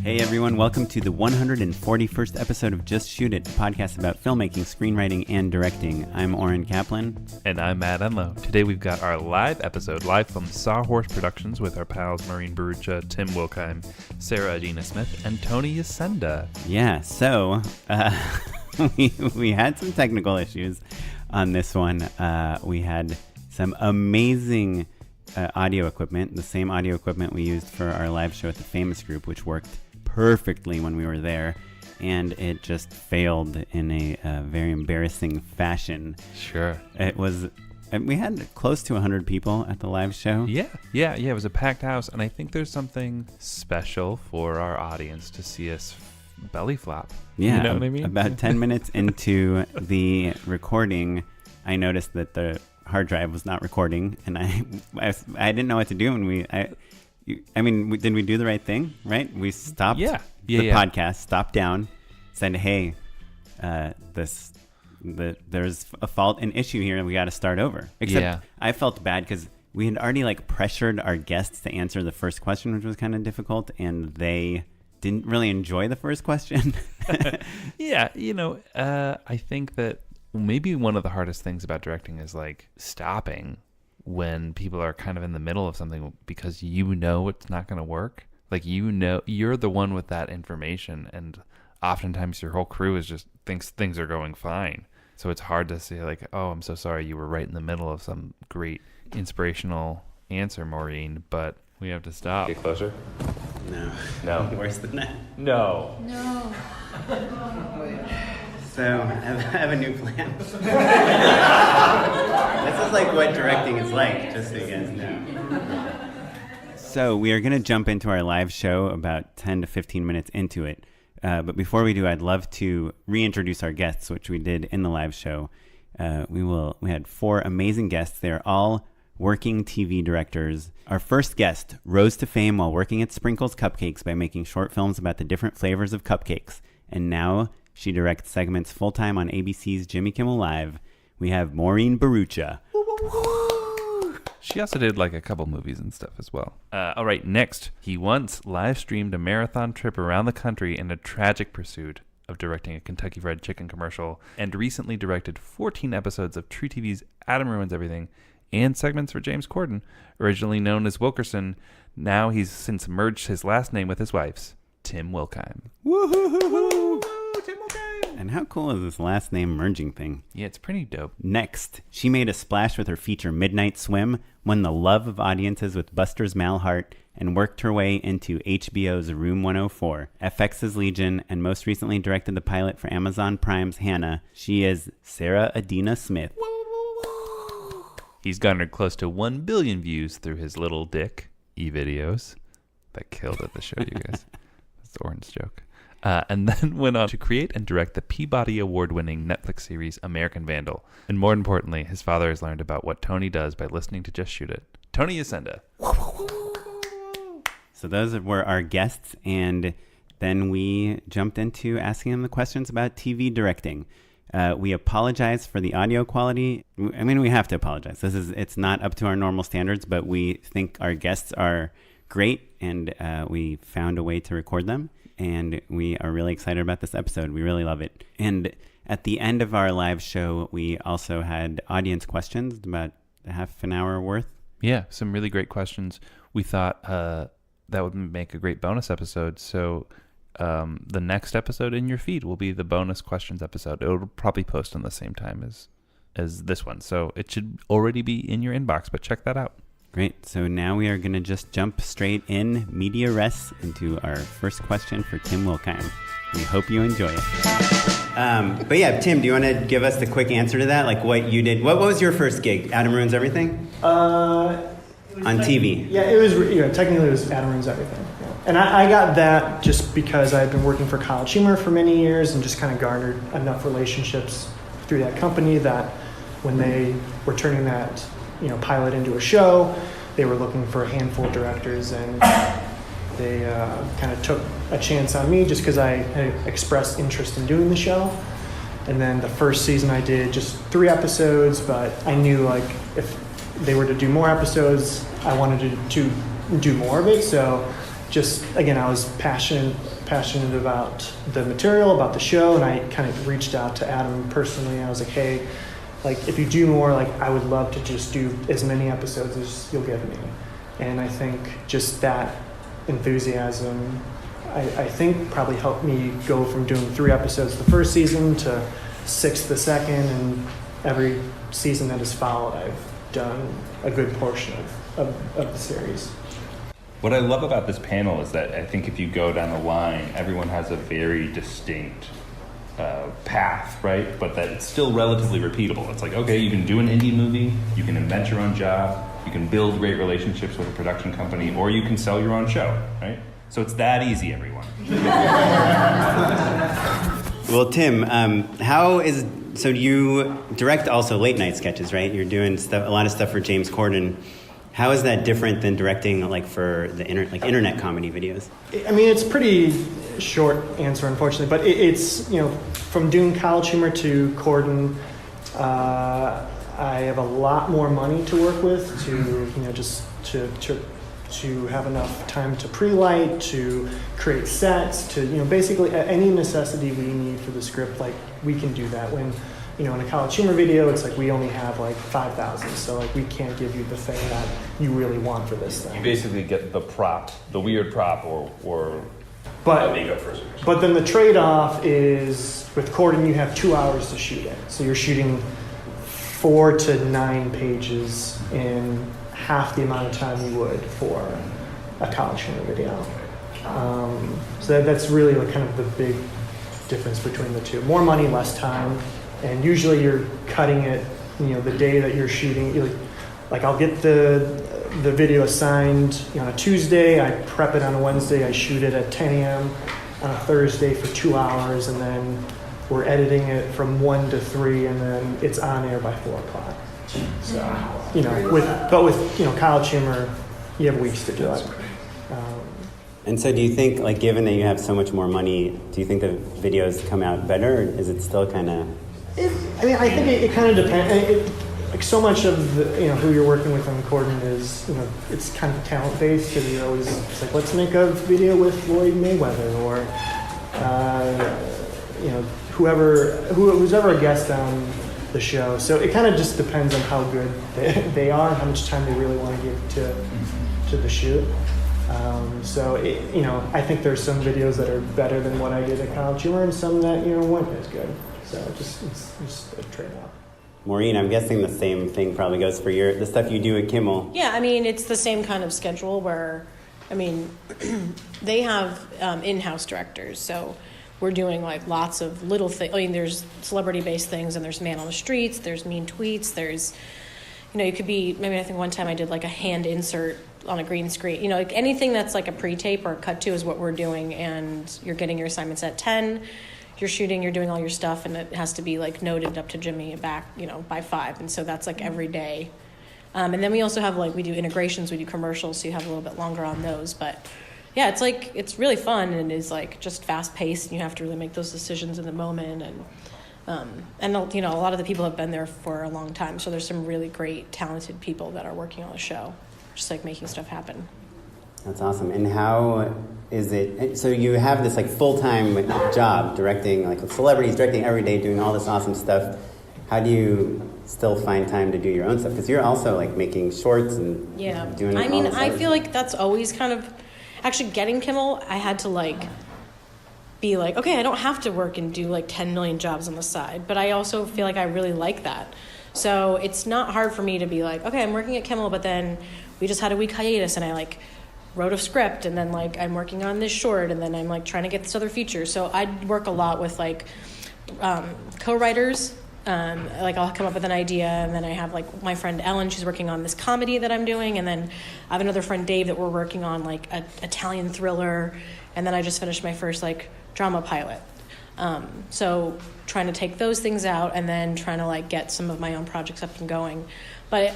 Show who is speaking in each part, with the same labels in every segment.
Speaker 1: Hey everyone, welcome to the 141st episode of Just Shoot It, a podcast about filmmaking, screenwriting, and directing. I'm Oren Kaplan.
Speaker 2: And I'm Matt Enlow. Today we've got our live episode, live from Sawhorse Productions with our pals Maureen Bharoocha, Tim Wilkime, Sarah Adina Smith, and Tony Yacenda.
Speaker 1: Yeah, so we had some technical issues on this one. We had some amazing audio equipment, the same audio equipment we used for our live show at the Famous Group, which worked perfectly when we were there, and it just failed in a very embarrassing fashion.
Speaker 2: Sure.
Speaker 1: It was, we had close to 100 people at the live show.
Speaker 2: Yeah, it was a packed house, and I think there's something special for our audience to see us belly flop.
Speaker 1: Yeah,
Speaker 2: you know what I mean?
Speaker 1: About 10 minutes into the recording, I noticed that the hard drive was not recording, and I didn't know what to do, and did we do the right thing, right? We stopped the podcast, stopped down, said, hey, there's a fault, an issue here, and we got to start over. Except I felt bad because we had already pressured our guests to answer the first question, which was kind of difficult, and they didn't really enjoy the first question.
Speaker 2: Yeah, I think that maybe one of the hardest things about directing is stopping when people are kind of in the middle of something because it's not going to work. You're the one with that information, and oftentimes your whole crew thinks things are going fine. So it's hard to say oh, I'm so sorry, you were right in the middle of some great inspirational answer, Maureen, but we have to stop.
Speaker 3: Get closer.
Speaker 1: No. Worse than that.
Speaker 2: No.
Speaker 1: So I have a new plan. This is what directing is like, just so you guys know. So we are going to jump into our live show about 10 to 15 minutes into it. But before we do, I'd love to reintroduce our guests, which we did in the live show. We had 4 amazing guests. They're all working TV directors. Our first guest rose to fame while working at Sprinkles Cupcakes by making short films about the different flavors of cupcakes. And now she directs segments full-time on ABC's Jimmy Kimmel Live. We have Maureen Bharoocha.
Speaker 2: She also did a couple movies and stuff as well. All right, next. He once live-streamed a marathon trip around the country in a tragic pursuit of directing a Kentucky Fried Chicken commercial, and recently directed 14 episodes of True TV's Adam Ruins Everything and segments for James Corden, originally known as Wilkerson. Now he's since merged his last name with his wife's, Tim Wilkime.
Speaker 1: Woo-hoo-hoo-hoo! Tim Wilkime! And how cool is this last name merging thing?
Speaker 2: Yeah, it's pretty dope.
Speaker 1: Next, she made a splash with her feature Midnight Swim, won the love of audiences with Buster's Malheart, and worked her way into HBO's Room 104, FX's Legion, and most recently directed the pilot for Amazon Prime's Hanna. She is Sarah Adina Smith.
Speaker 2: He's garnered close to 1 billion views through his Little Dick e-videos. That killed at the show, you guys. That's Oren's joke. And then went on to create and direct the Peabody Award-winning Netflix series American Vandal. And more importantly, his father has learned about what Tony does by listening to Just Shoot It. Tony Yacenda.
Speaker 1: So those were our guests, and then we jumped into asking them the questions about TV directing. We apologize for the audio quality. I mean, we have to apologize. It's not up to our normal standards, but we think our guests are great, and we found a way to record them. And we are really excited about this episode. We really love it. And at the end of our live show, we also had audience questions, about a half an hour worth.
Speaker 2: Yeah, some really great questions. We thought that would make a great bonus episode. So the next episode in your feed will be the bonus questions episode. It'll probably post on the same time as this one. So it should already be in your inbox, but check that out.
Speaker 1: Great. So now we are going to just jump straight in media res into our first question for Tim Wilkime. We hope you enjoy it. But yeah, Tim, do you want to give us the quick answer to that? What you did? What was your first gig? Adam Ruins Everything? On TV?
Speaker 4: Yeah, it was. Technically, it was Adam Ruins Everything. Yeah. And I got that just because I had been working for College Humor for many years and just kind of garnered enough relationships through that company that when they were turning that pilot into a show, they were looking for a handful of directors, and they kind of took a chance on me just because I had expressed interest in doing the show. And then the first season I did just 3 episodes, but I knew if they were to do more episodes, I wanted to do more of it. So just, again, I was passionate about the material, about the show, and I kind of reached out to Adam personally. I was like, hey, like, if you do more, like, I would love to just do as many episodes as you'll give me. And I think just that enthusiasm, I think probably helped me go from doing 3 episodes the first season to 6 the second, and every season that has followed, I've done a good portion of the series.
Speaker 3: What I love about this panel is that I think if you go down the line, everyone has a very distinct path, right? But that it's still relatively repeatable. It's like, okay, you can do an indie movie, you can invent your own job, you can build great relationships with a production company, or you can sell your own show, right? So it's that easy, everyone.
Speaker 1: Well, Tim, so you direct also late night sketches, right? You're doing a lot of stuff for James Corden. How is that different than directing like for the internet comedy videos?
Speaker 4: I mean, it's pretty short answer, unfortunately, but it's, from doing College Humor to Corden, I have a lot more money to work with to have enough time to pre-light, to create sets, to, basically any necessity we need for the script, like, we can do that. When, in a College Humor video, it's like we only have like 5,000, so like we can't give you the thing that you really want for this thing.
Speaker 3: You basically get the prop, the weird prop, or makeup person.
Speaker 4: But then the trade-off is, with Corden, you have 2 hours to shoot it. So you're shooting 4 to 9 pages in half the amount of time you would for a College Humor video. So that's really like kind of the big difference between the two. More money, less time. And usually you're cutting it, the day that you're shooting. Like I'll get the video assigned on a Tuesday, I prep it on a Wednesday, I shoot it at 10 a.m. on a Thursday for 2 hours, and then we're editing it from 1 to 3, and then it's on air by 4 o'clock. So, with College Humor, you have weeks to do it.
Speaker 1: And so do you think, like, given that you have so much more money, do you think the videos come out better, or is it still kind of...
Speaker 4: I think it kind of depends. Like, so much of the, who you're working with on Corden is, it's kind of talent-based, because you're always, it's like, let's make a video with Floyd Mayweather, or, who's ever a guest on the show. So it kind of just depends on how good they are and how much time they really want to give to the shoot. I think there's some videos that are better than what I did at College Humor, and some that, weren't as good. So it's just a trade-off.
Speaker 1: Maureen, I'm guessing the same thing probably goes for the stuff you do at Kimmel.
Speaker 5: Yeah, it's the same kind of schedule where, they have in-house directors, so we're doing like lots of little things. There's celebrity-based things, and there's man on the streets, there's mean tweets, there's, you could be, I think one time I did like a hand insert on a green screen. Like anything that's like a pre-tape or a cut to is what we're doing, and you're getting your assignments at 10, you're shooting, you're doing all your stuff, and it has to be like noted up to Jimmy back, by 5, and so that's like every day. And then we also have we do integrations, we do commercials, so you have a little bit longer on those, but yeah, it's really fun, and is like just fast paced, and you have to really make those decisions in the moment, and a lot of the people have been there for a long time, so there's some really great talented people that are working on the show, just like making stuff happen.
Speaker 1: That's awesome. And how is it, so you have this like full-time job directing, like with celebrities, directing every day, doing all this awesome stuff. How do you still find time to do your own stuff? Because you're also like making shorts and doing all this
Speaker 5: I feel like that's always kind of, actually getting Kimmel, I had to be like, okay, I don't have to work and do 10 million jobs on the side, but I also feel like I really like that. So it's not hard for me to be like, okay, I'm working at Kimmel, but then we just had a week hiatus, and I wrote a script, and then I'm working on this short, and then I'm trying to get this other feature. So I work a lot with co-writers. I'll come up with an idea, and then I have my friend Ellen, she's working on this comedy that I'm doing, and then I have another friend Dave that we're working on an Italian thriller, and then I just finished my first drama pilot. So trying to take those things out, and then trying to get some of my own projects up and going. But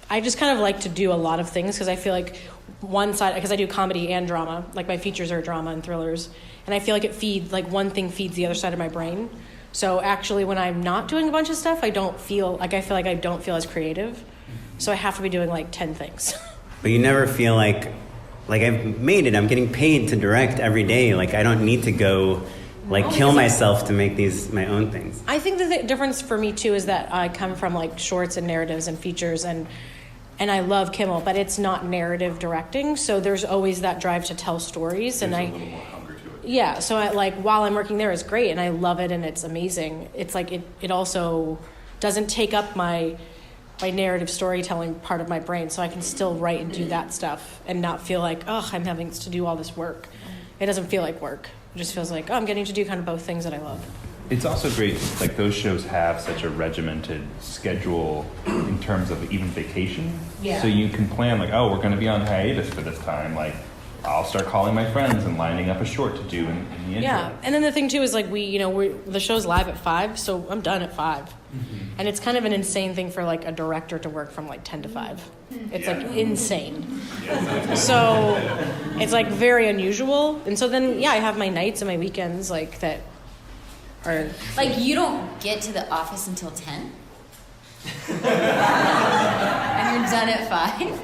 Speaker 5: I just kind of like to do a lot of things, because I feel like one side, because I do comedy and drama, my features are drama and thrillers, and I feel like it feeds, one thing feeds the other side of my brain. So actually, when I'm not doing a bunch of stuff, I feel like I don't feel as creative. So I have to be doing 10 things.
Speaker 1: But you never feel like like I've made it. I'm getting paid to direct every day. Like I don't need to go like kill myself to make these my own things.
Speaker 5: I think the difference for me too is that I come from like shorts and narratives and features, and I love Kimmel, but it's not narrative directing. So there's always that drive to tell stories, and
Speaker 3: There's a little more hunger to it.
Speaker 5: Yeah, so I, like while I'm working there, it's great and I love it and it's amazing. It's like it also doesn't take up my narrative storytelling part of my brain, so I can still write and do that stuff and not feel like, oh, I'm having to do all this work. It doesn't feel like work. It just feels like, oh, I'm getting to do kind of both things that I love.
Speaker 3: It's also great, like those shows have such a regimented schedule in terms of even vacation.
Speaker 5: Yeah.
Speaker 3: So you can plan like, oh, we're going to be on hiatus for this time. Like, I'll start calling my friends and lining up a short to do in the intro.
Speaker 5: Yeah, and then the thing too is like the show's live at 5, so I'm done at 5. Mm-hmm. And it's kind of an insane thing for like a director to work from like 10 to 5. It's like insane. So it's like very unusual. And so then, yeah, I have my nights and my weekends like that are...
Speaker 6: Like you don't get to the office until 10? And you're done at 5?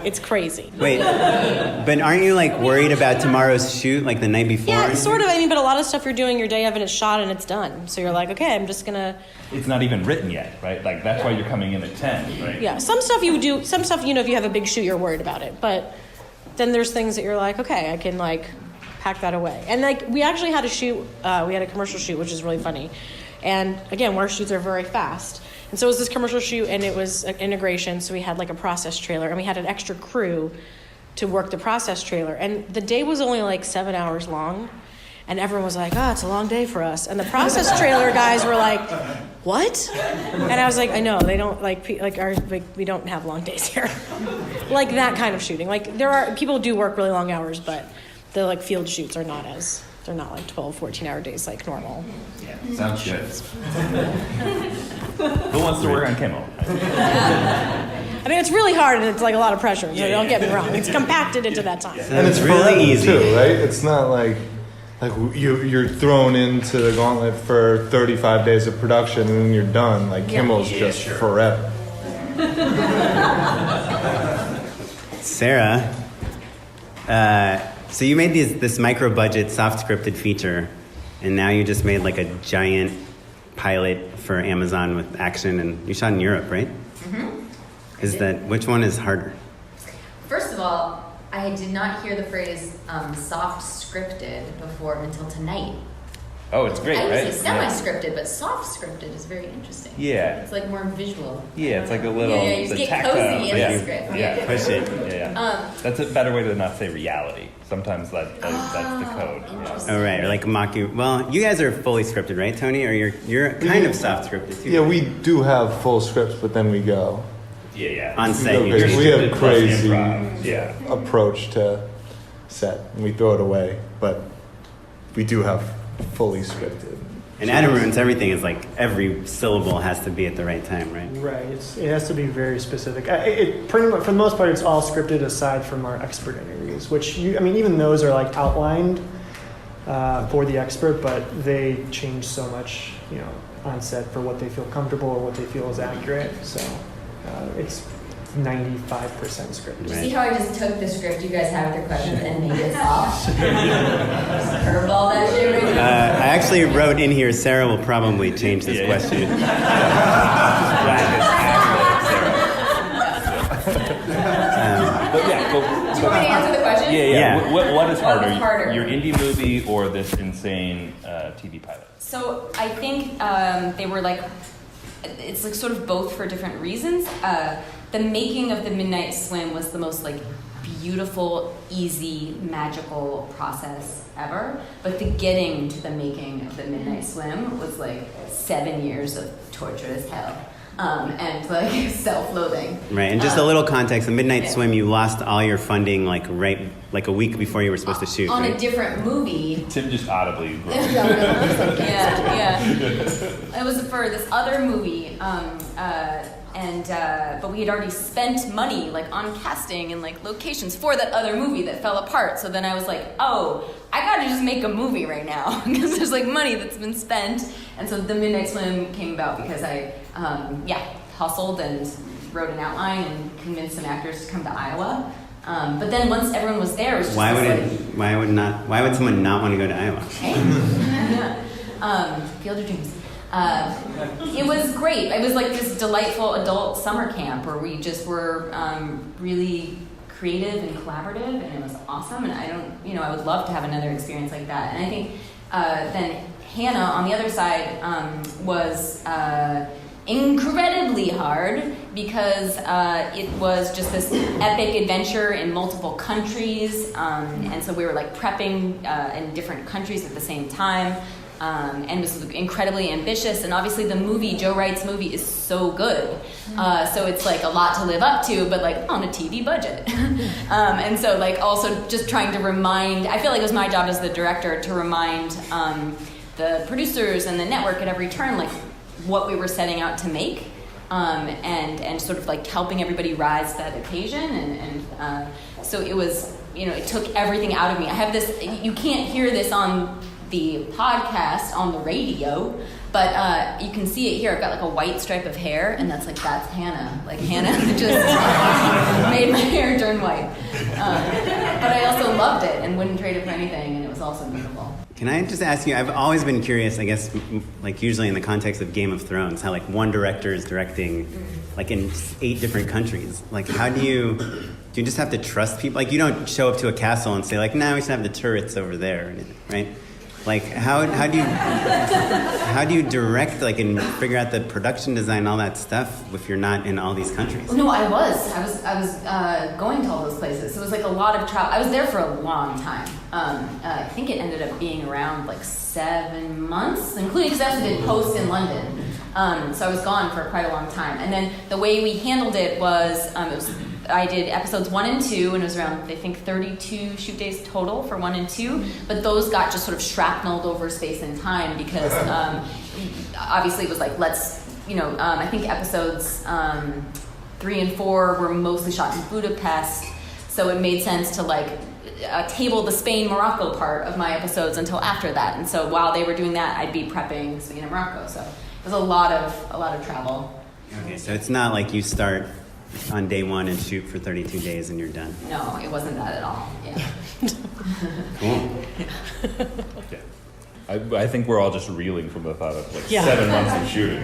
Speaker 5: It's crazy.
Speaker 1: Wait, but aren't you like worried about tomorrow's shoot like the night before?
Speaker 5: Yeah, sort of. I mean, but a lot of stuff you're doing your day of and it's shot and it's done. So you're like, okay, I'm just gonna...
Speaker 3: It's not even written yet, right? Like that's why you're coming in at 10, right?
Speaker 5: Yeah, some stuff you do, some stuff, if you have a big shoot, you're worried about it. But then there's things that you're like, okay, I can like pack that away. And like, we actually had a shoot, we had a commercial shoot, which is really funny. And again, our shoots are very fast. And so it was this commercial shoot, and it was an integration, so we had like a process trailer, and we had an extra crew to work the process trailer. And the day was only like 7 hours long, and everyone was like, oh, it's a long day for us. And the process trailer guys were like, what? And I was like, I know, they don't, we don't have long days here. Like that kind of shooting. Like people do work really long hours, but the like field shoots are not they're not like 12, 14-hour days like normal.
Speaker 3: Yeah, sounds good. Who wants to work on Kimmel?
Speaker 5: I mean, it's really hard and it's like a lot of pressure, so don't get me wrong. It's compacted into that time.
Speaker 1: And it's really easy
Speaker 7: too, right? It's not like you're thrown into the gauntlet for 35 days of production and then you're done. Like Kimmel's just forever.
Speaker 1: Sarah, so you made this micro-budget, soft-scripted feature, and now you just made like a giant pilot for Amazon with action, and you shot in Europe, right? Mm-hmm. Which one is harder?
Speaker 6: First of all, I did not hear the phrase soft scripted before until tonight.
Speaker 3: Oh, it's great,
Speaker 6: I
Speaker 3: right?
Speaker 6: would say semi-scripted, but soft scripted is very interesting.
Speaker 3: Yeah.
Speaker 6: It's like more visual.
Speaker 3: Yeah, it's like a little...
Speaker 6: Yeah, you just get cozy in the script.
Speaker 3: Yeah,
Speaker 1: push it.
Speaker 3: Yeah. That's a better way to not say reality. Sometimes that's the code.
Speaker 6: Interesting.
Speaker 1: Oh, right, or like well, you guys are fully scripted, right, Tony? Or you're kind of soft scripted too.
Speaker 7: Yeah, we do have full scripts, but then we go.
Speaker 3: Yeah.
Speaker 1: On set,
Speaker 7: we have crazy
Speaker 3: improv.
Speaker 7: approach to set, and we throw it away. But we do have fully scripted.
Speaker 1: And Adam ruins everything. Is like every syllable has to be at the right time, right?
Speaker 4: Right. It has to be very specific. It pretty much, for the most part, it's all scripted aside from our expert interviews, which even those are like outlined for the expert, but they change so much, on set for what they feel comfortable or what they feel is accurate. So it's 95% scripted.
Speaker 6: Did you see how I just took the script you guys have with your questions and made it soft? Just curveball that shit right now.
Speaker 1: I actually wrote in here, Sarah will probably change this question.
Speaker 6: Do you want me to answer the question?
Speaker 1: Yeah.
Speaker 3: What is harder?
Speaker 6: harder?
Speaker 3: Your indie movie or this insane TV pilot?
Speaker 8: So I think they were like, it's like sort of both for different reasons. The making of the Midnight Swim was the most like beautiful, easy, magical process ever. But the getting to the making of the Midnight Swim was like 7 years of torture as hell. And like self-loathing.
Speaker 1: Right, and just a little context, the Midnight Swim, you lost all your funding like a week before you were supposed to shoot,
Speaker 6: on
Speaker 1: right?
Speaker 6: a different movie.
Speaker 3: Tim just audibly groaned.
Speaker 8: Yeah. It was for this other movie, but we had already spent money like on casting and like locations for that other movie that fell apart. So then I was like, oh, I gotta just make a movie right now because there's like money that's been spent. And so the Midnight Swim came about because I hustled and wrote an outline and convinced some actors to come to Iowa. But then once everyone was there, it was just
Speaker 1: Why would someone not want to go to Iowa?
Speaker 8: Field of Dreams. It was great. It was like this delightful adult summer camp where we just were really creative and collaborative, and it was awesome. And I would love to have another experience like that. And I think then Hanna on the other side was incredibly hard because it was just this epic adventure in multiple countries, and so we were like prepping in different countries at the same time. And it was incredibly ambitious, and obviously the movie, Joe Wright's movie, is so good. So it's like a lot to live up to, but like on a TV budget. And so like also just trying to remind, I feel like it was my job as the director to remind the producers and the network at every turn like what we were setting out to make, and sort of like helping everybody rise to that occasion. And so it was, it took everything out of me. I have this, you can't hear this on the podcast on the radio, but you can see it here. I've got like a white stripe of hair, and that's Hanna. Like Hanna just made my hair turn white. But I also loved it and wouldn't trade it for anything, and it was also beautiful.
Speaker 1: Can I just ask you, I've always been curious, I guess, like usually in the context of Game of Thrones, how like one director is directing like in 8 different countries. Like how do you just have to trust people? Like you don't show up to a castle and say like, no, we should have the turrets over there, right? Like how do you direct like and figure out the production design and all that stuff if you're not in all these countries?
Speaker 8: No, I was going to all those places. It was like a lot of travel. I was there for a long time. I think it ended up being around like 7 months, including because I also did post in London. So I was gone for quite a long time. And then the way we handled it was I did episodes 1 and 2, and it was around, I think, 32 shoot days total for 1 and 2. But those got just sort of shrapneled over space and time because obviously it was like, I think episodes 3 and 4 were mostly shot in Budapest. So it made sense to like table the Spain-Morocco part of my episodes until after that. And so while they were doing that, I'd be prepping Spain and Morocco. So it was a lot of travel.
Speaker 1: Okay, so it's not like you start on day 1 and shoot for 32 days and you're done.
Speaker 8: No, it wasn't that at all. Yeah.
Speaker 1: Cool.
Speaker 3: Yeah. I think we're all just reeling from the thought of like
Speaker 5: Yeah.
Speaker 3: 7 months of shooting.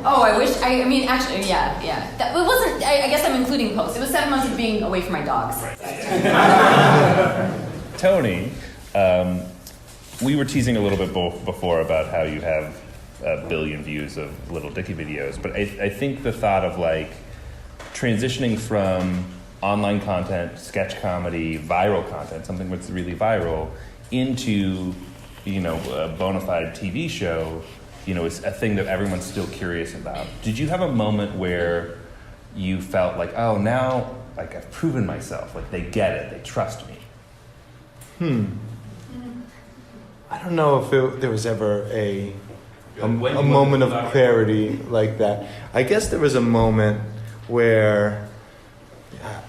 Speaker 8: Oh, I wish. I mean, actually, yeah. It wasn't. I guess I'm including post. It was 7 months of being away from my dogs.
Speaker 3: Tony, we were teasing a little bit before about how you have a billion views of Little Dicky videos, but I think the thought of like transitioning from online content, sketch comedy, viral content, something that's really viral, into a bona fide TV show, is a thing that everyone's still curious about. Did you have a moment where you felt like, oh, now like I've proven myself, like they get it, they trust me?
Speaker 7: I don't know if there was ever a moment of clarity like that. I guess there was a moment where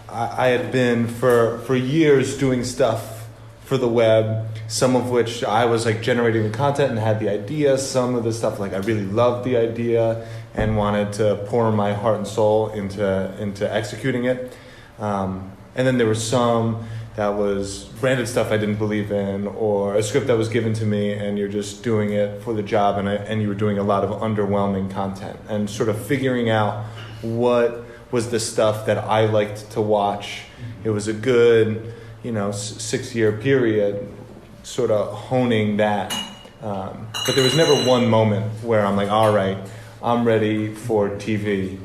Speaker 7: I had been for years doing stuff for the web, some of which I was like generating the content and had the idea, some of the stuff like I really loved the idea and wanted to pour my heart and soul into executing it. And then there was some that was branded stuff I didn't believe in, or a script that was given to me and you're just doing it for the job, and you were doing a lot of underwhelming content and sort of figuring out what was the stuff that I liked to watch. It was a good 6-year period sort of honing that, but there was never one moment where I'm like, all right, I'm ready for TV.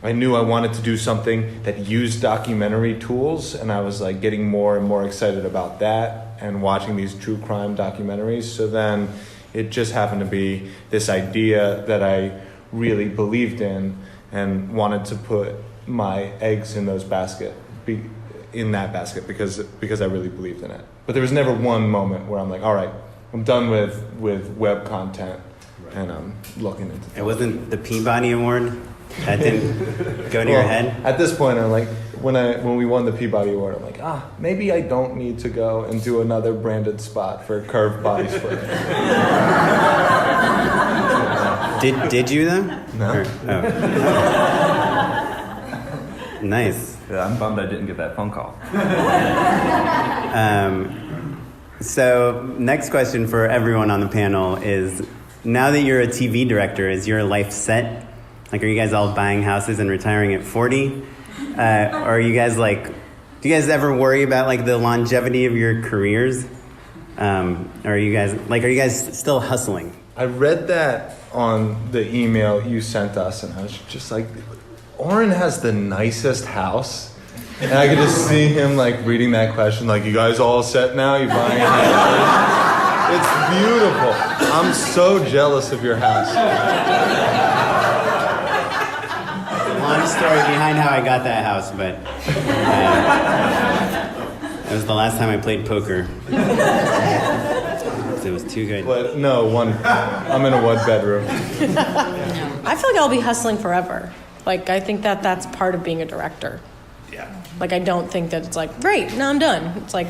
Speaker 7: I knew I wanted to do something that used documentary tools, and I was like getting more and more excited about that and watching these true crime documentaries. So then it just happened to be this idea that I really believed in and wanted to put my eggs in that basket because I really believed in it. But there was never one moment where I'm like, all right, I'm done with web content, and I'm looking into things.
Speaker 1: It wasn't the Peabody Award? That didn't go to your head?
Speaker 7: At this point, I'm like, when we won the Peabody Award, I'm like, maybe I don't need to go and do another branded spot for curved body spray.
Speaker 1: Did you though?
Speaker 7: No.
Speaker 1: Nice.
Speaker 3: Yeah, I'm bummed I didn't get that phone call.
Speaker 1: So next question for everyone on the panel is, now that you're a TV director, is your life set? Like, are you guys all buying houses and retiring at 40? Or are you guys like, do you guys ever worry about like the longevity of your careers? Or are you guys still hustling?
Speaker 7: I read that on the email you sent us, and I was just like, Oren has the nicest house. And I could just see him like reading that question, like, you guys all set now? You buying a house? It's beautiful. I'm so jealous of your house.
Speaker 1: Long story behind how I got that house, but it was the last time I played poker. It was too good.
Speaker 7: But no, I'm in a one bedroom.
Speaker 5: I feel like I'll be hustling forever. Like, I think that that's part of being a director.
Speaker 3: Yeah.
Speaker 5: Like, I don't think that it's like, great, now I'm done. It's like,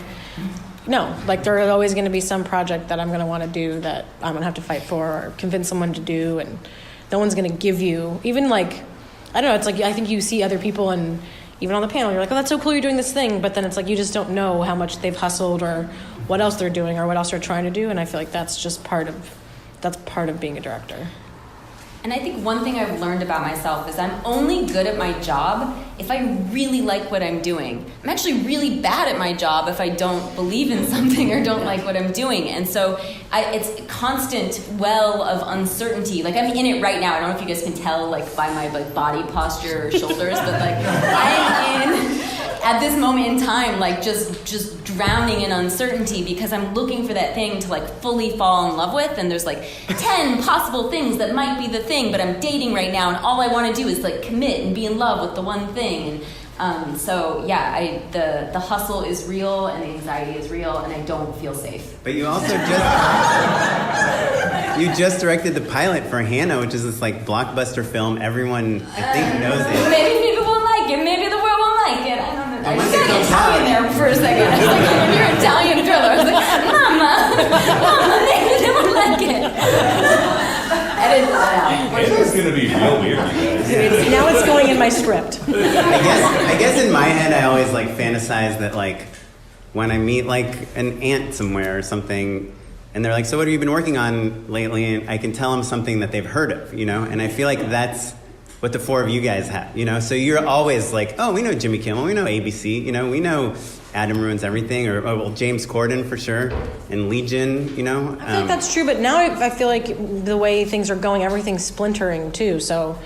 Speaker 5: no. Like, there is always going to be some project that I'm going to want to do that I'm going to have to fight for or convince someone to do, and no one's going to give you, even like, I don't know, it's like, I think you see other people, and even on the panel, you're like, oh, that's so cool you're doing this thing, but then it's like, you just don't know how much they've hustled or what else they're doing or what else they're trying to do, and I feel like that's just part of being a director.
Speaker 8: And I think one thing I've learned about myself is I'm only good at my job if I really like what I'm doing. I'm actually really bad at my job if I don't believe in something or don't like what I'm doing. And so it's a constant well of uncertainty. Like, I'm in it right now. I don't know if you guys can tell, like, by my like body posture or shoulders, but like I'm in at this moment in time, like just drowning in uncertainty because I'm looking for that thing to like fully fall in love with, and there's like 10 possible things that might be the thing, but I'm dating right now, and all I want to do is like commit and be in love with the one thing. And so yeah, the hustle is real and the anxiety is real, and I don't feel safe.
Speaker 1: But you also just directed the pilot for Hanna, which is this like blockbuster film. Everyone I think knows it.
Speaker 8: Maybe people won't like it. Maybe the world won't like it. I don't know. I just got Italian there for a second. I was like, when you're an Italian thriller, I was like, Mama, maybe they won't like it. Edit that out.
Speaker 3: It's gonna be real weird, you guys.
Speaker 5: Now it's going in my script.
Speaker 1: I guess in my head I always like fantasize that like when I meet like an aunt somewhere or something, and they're like, so what have you been working on lately? And I can tell them something that they've heard of, you know? And I feel like that's what the four of you guys have, you know? So you're always like, oh, we know Jimmy Kimmel, we know ABC, you know, we know Adam Ruins Everything, or well, James Corden for sure, and Legion, you know?
Speaker 5: I think that's true, but now I feel like the way things are going, everything's splintering too, so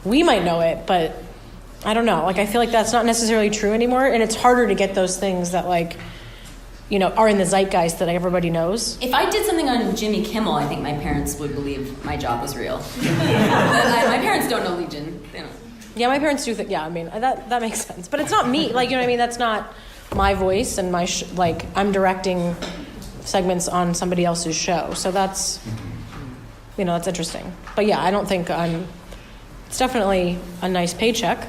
Speaker 5: we might know it, but I don't know. Like, I feel like that's not necessarily true anymore, and it's harder to get those things that, like, you know, are in the zeitgeist that everybody knows.
Speaker 8: If I did something on Jimmy Kimmel, I think my parents would believe my job was real. My parents don't know Legion. They don't.
Speaker 5: Yeah, my parents do think, yeah, I mean, that makes sense. But it's not me, like, you know what I mean? That's not my voice, and my, like, I'm directing segments on somebody else's show. So that's, you know, that's interesting. But yeah, I don't think it's definitely a nice paycheck.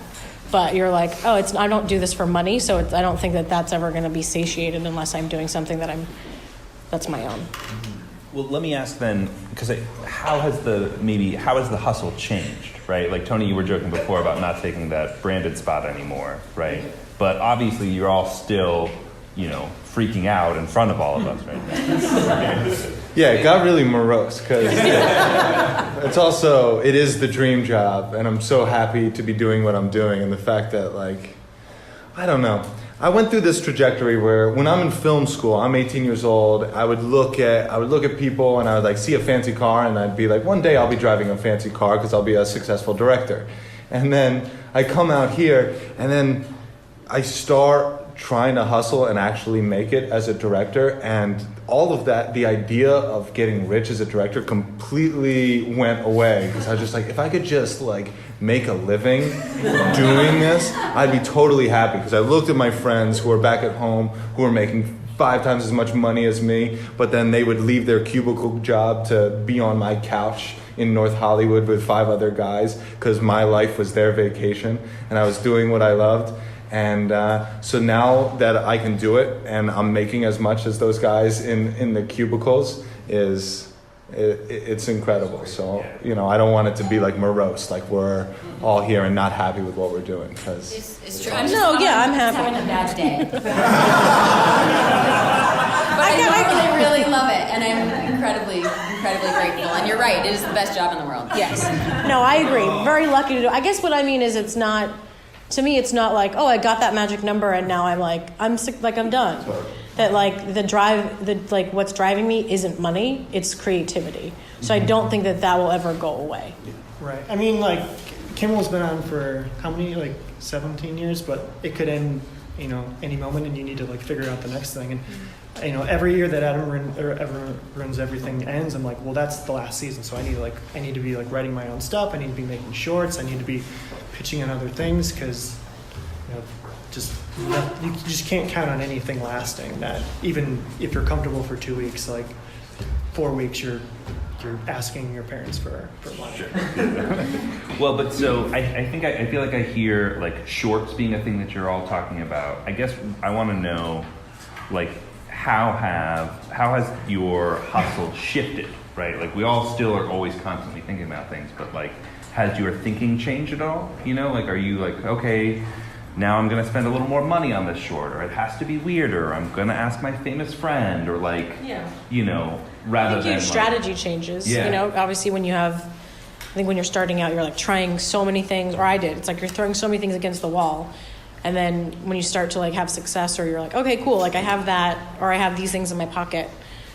Speaker 5: But you're like, oh, I don't do this for money, so I don't think that that's ever going to be satiated unless I'm doing something that's my own.
Speaker 3: Well, let me ask then, because how has the hustle changed, right? Like, Tony, you were joking before about not taking that branded spot anymore, right? But obviously you're all still, you know, freaking out in front of all of us right now.
Speaker 7: Yeah, it got really morose because it is the dream job, and I'm so happy to be doing what I'm doing, and the fact that, like, I don't know. I went through this trajectory where when I'm in film school, I'm 18 years old, I would look at people and I would like see a fancy car and I'd be like, one day I'll be driving a fancy car because I'll be a successful director. And then I come out here and then I start trying to hustle and actually make it as a director, and all of that, the idea of getting rich as a director completely went away because I was just like, if I could just like make a living doing this, I'd be totally happy. Because I looked at my friends who are back at home who are making 5 times as much money as me, but then they would leave their cubicle job to be on my couch in North Hollywood with 5 other guys because my life was their vacation and I was doing what I loved. And so now that I can do it and I'm making as much as those guys in the cubicles is it's incredible. So, you know, I don't want it to be like morose, like we're all here and not happy with what we're doing. Because
Speaker 8: It's true. I'm
Speaker 5: I'm happy.
Speaker 8: having a bad day. But I really love it, and I'm incredibly grateful. And you're right, it is the best job in the world.
Speaker 5: Yes. No, I agree. Very lucky to do. I guess what I mean is it's not, to me, it's not like, oh, I got that magic number and now I'm sick, like I'm done. That like the drive, like what's driving me isn't money, it's creativity. So I don't think that will ever go away.
Speaker 4: Right. I mean, like Kimmel's been on for how many, like 17 years, but it could end, you know, any moment, and you need to like figure out the next thing. And you know, every year that Adam runs everything ends, I'm like, well, that's the last season, so I need to be like writing my own stuff. I need to be making shorts. I need to be pitching on other things, because you know, you just can't count on anything lasting. That even if you're comfortable for 2 weeks, like 4 weeks, you're asking your parents for money.
Speaker 3: Well, but so I think I feel like I hear like shorts being a thing that you're all talking about. I guess I want to know, like, how has your hustle shifted, right? Like, we all still are always constantly thinking about things, but like, has your thinking changed at all? You know, like, are you like, okay, now I'm going to spend a little more money on this short, or it has to be weirder, or I'm going to ask my famous friend, or like, you know, rather than
Speaker 5: huge strategy changes.
Speaker 3: Yeah.
Speaker 5: You know, obviously when you're starting out, you're like trying so many things, or I did. It's like you're throwing so many things against the wall. And then when you start to like have success, or you're like, okay, cool, like I have that, or I have these things in my pocket.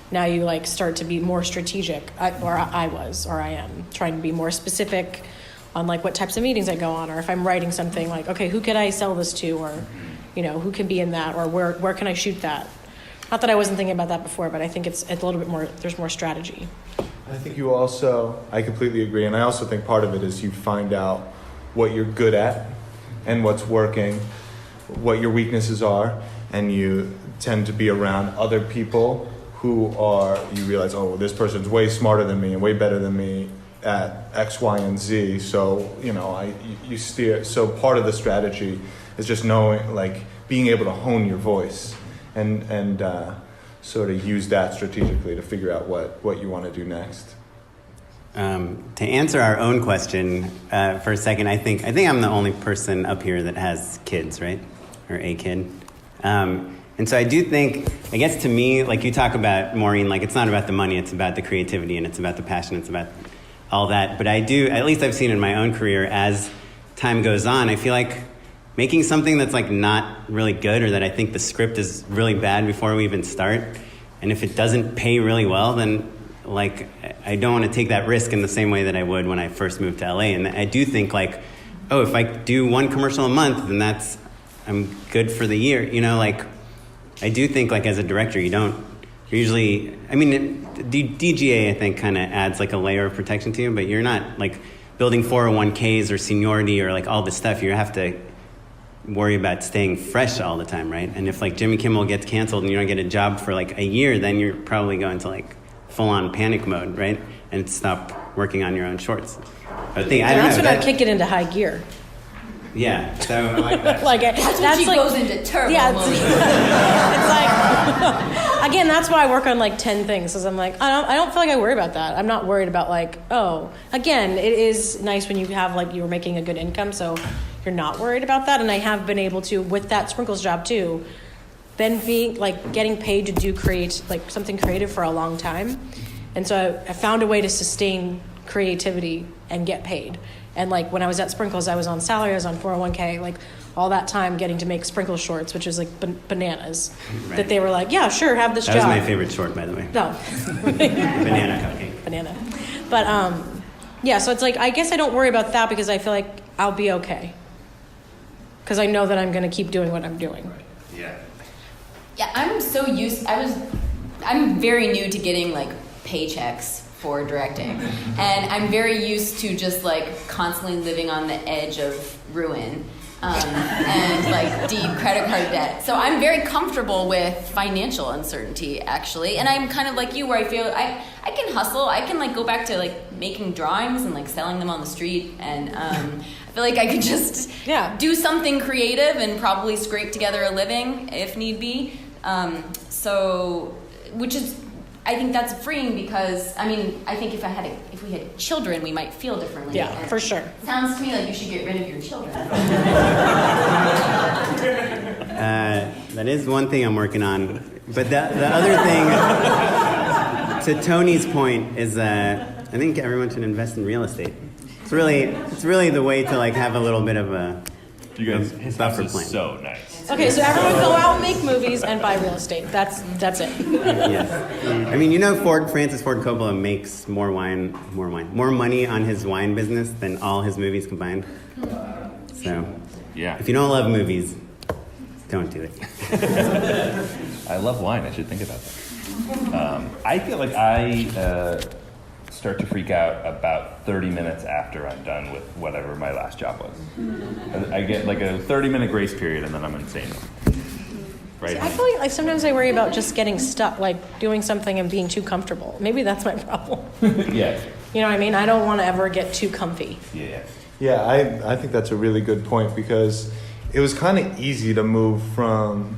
Speaker 5: Now you like start to be more strategic, I am trying to be more specific on like what types of meetings I go on, or if I'm writing something, like, okay, who could I sell this to, or, you know, who can be in that, or where can I shoot that? Not that I wasn't thinking about that before, but I think it's a little bit more, there's more strategy.
Speaker 7: I think I completely agree, and I also think part of it is you find out what you're good at and what's working, what your weaknesses are, and you tend to be around other people who you realize, oh, this person's way smarter than me and way better than me at X, Y, and Z. So, you know, you steer. So part of the strategy is just knowing, like, being able to hone your voice and sort of use that strategically to figure out what you want to do next.
Speaker 1: To answer our own question for a second, I think I'm the only person up here that has kids, right? Or a kid. And so I do think, I guess to me, like you talk about, Maureen, like it's not about the money, it's about the creativity and it's about the passion, it's about all that. But I do, at least I've seen in my own career, as time goes on, I feel like making something that's like not really good, or that I think the script is really bad before we even start, and if it doesn't pay really well, then like I don't want to take that risk in the same way that I would when I first moved to LA. And I do think like, oh, if I do one commercial a month, then I'm good for the year. You know, like I do think like as a director, you're usually, I mean, DGA I think kind of adds like a layer of protection to you, but you're not like building 401ks or seniority or like all this stuff. You have to worry about staying fresh all the time, right? And if like Jimmy Kimmel gets canceled and you don't get a job for like a year, then you're probably going to like full-on panic mode, right? And stop working on your own shorts.
Speaker 5: That's when I kick it into high gear.
Speaker 1: Yeah, so I like that.
Speaker 5: Like
Speaker 8: that's when she goes into turbo mode.
Speaker 5: It's like, again, that's why I work on like 10 things, because I'm like, I don't feel like I worry about that. I'm not worried about like, oh, again, it is nice when you have like, you're making a good income, so you're not worried about that. And I have been able to, with that sprinkles job too, been being like getting paid to do like something creative for a long time. And so I found a way to sustain creativity and get paid. And like when I was at Sprinkles, I was on salary, I was on 401k, like all that time getting to make Sprinkles shorts, which was like bananas. Right. That they were like, yeah, sure, have this job.
Speaker 1: That was my favorite short, by the way.
Speaker 5: No.
Speaker 1: Banana cupcake.
Speaker 5: Banana. But yeah, so it's like, I guess I don't worry about that because I feel like I'll be okay. Because I know that I'm going to keep doing what I'm doing.
Speaker 1: Right. Yeah.
Speaker 8: Yeah, I'm very new to getting like paychecks for directing, and I'm very used to just like constantly living on the edge of ruin and like deep credit card debt. So I'm very comfortable with financial uncertainty, actually, and I'm kind of like you, where I feel I can hustle. I can like go back to like making drawings and like selling them on the street, and I feel like I could just do something creative and probably scrape together a living if need be. So, which is I think that's freeing because, I mean, I think if we had children, we might feel differently.
Speaker 5: Yeah,
Speaker 8: And
Speaker 5: for sure.
Speaker 8: Sounds to me like you should get rid of your children.
Speaker 1: That is one thing I'm working on. But the other thing, to Tony's point, is I think everyone should invest in real estate. It's really the way to like have a little bit of a
Speaker 3: His house is
Speaker 1: plan.
Speaker 3: so nice.
Speaker 5: Okay, so everyone go out and make movies and buy real estate. That's it.
Speaker 1: Yes. I mean, Francis Ford Coppola makes more money on his wine business than all his movies combined. So,
Speaker 3: Yeah.
Speaker 1: if you don't love movies, don't do it.
Speaker 3: I love wine. I should think about that. I feel like I start to freak out about 30 minutes after I'm done with whatever my last job was. I get like a 30-minute grace period, and then I'm insane. Right?
Speaker 5: I feel like sometimes I worry about just getting stuck, like doing something and being too comfortable. Maybe that's my problem.
Speaker 3: Yeah.
Speaker 5: You know what I mean? I don't want to ever get too comfy.
Speaker 3: Yeah.
Speaker 7: Yeah, I think that's a really good point because it was kind of easy to move from,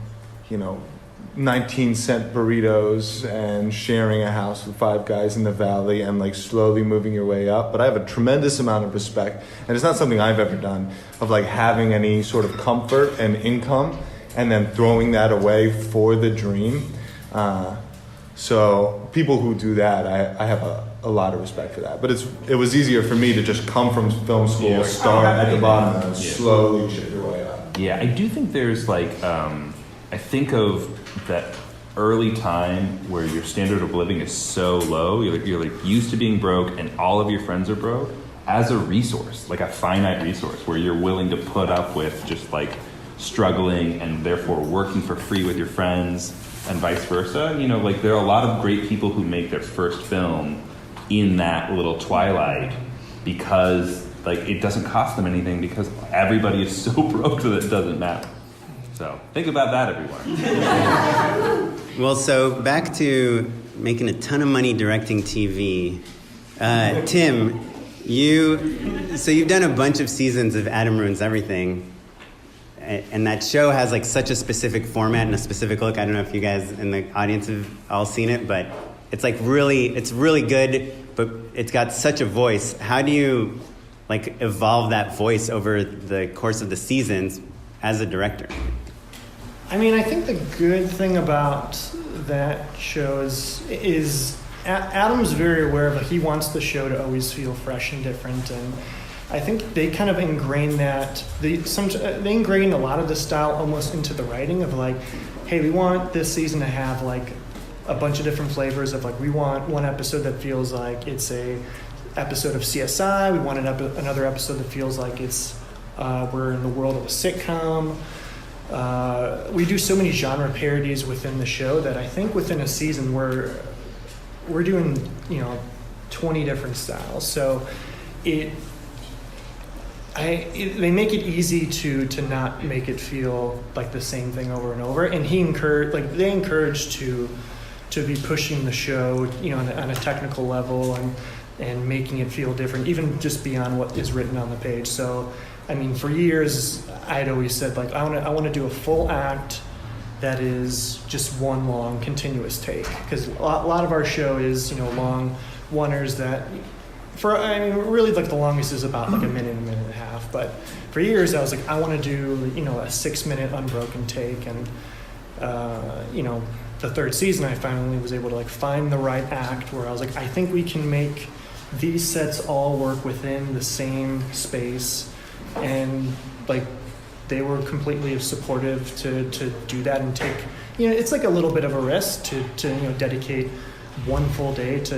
Speaker 7: 19-cent burritos and sharing a house with 5 guys in the valley and like slowly moving your way up. But I have a tremendous amount of respect, and it's not something I've ever done, of like having any sort of comfort and income and then throwing that away for the dream. So people who do that, I have a lot of respect for that. But it was easier for me to just come from film school, start at the bottom, and slowly chip your way up.
Speaker 3: Yeah, I do think there's like, I think of that early time where your standard of living is so low, you're like used to being broke and all of your friends are broke, as a resource, like a finite resource where you're willing to put up with just like struggling and therefore working for free with your friends and vice versa. Like there are a lot of great people who make their first film in that little twilight because like it doesn't cost them anything because everybody is so broke that it doesn't matter. So think about that, everyone.
Speaker 1: Well, so back to making a ton of money directing TV. Tim, you've done a bunch of seasons of Adam Ruins Everything, and that show has like such a specific format and a specific look. I don't know if you guys in the audience have all seen it, but it's really good, but it's got such a voice. How do you like evolve that voice over the course of the seasons as a director?
Speaker 4: I mean, I think the good thing about that show is Adam's very aware of it. He wants the show to always feel fresh and different, and I think they kind of ingrain that. They ingrain a lot of the style almost into the writing of like, hey, we want this season to have like a bunch of different flavors of like, we want one episode that feels like it's a episode of CSI. We want another episode that feels like it's we're in the world of a sitcom. We do so many genre parodies within the show that I think within a season we're doing 20 different styles. So they make it easy to not make it feel like the same thing over and over. And they encourage to be pushing the show on a technical level and making it feel different, even just beyond what is written on the page. So I mean, for years, I'd always said, like, I want to do a full act that is just one long, continuous take. Because a lot of our show is, long oneers that, really, like, the longest is about, like, a minute and a half. But for years, I was like, I want to do, a 6-minute unbroken take. And, the third season, I finally was able to, like, find the right act where I was like, I think we can make these sets all work within the same space. And like they were completely supportive to do that and take it's like a little bit of a risk to dedicate one full day to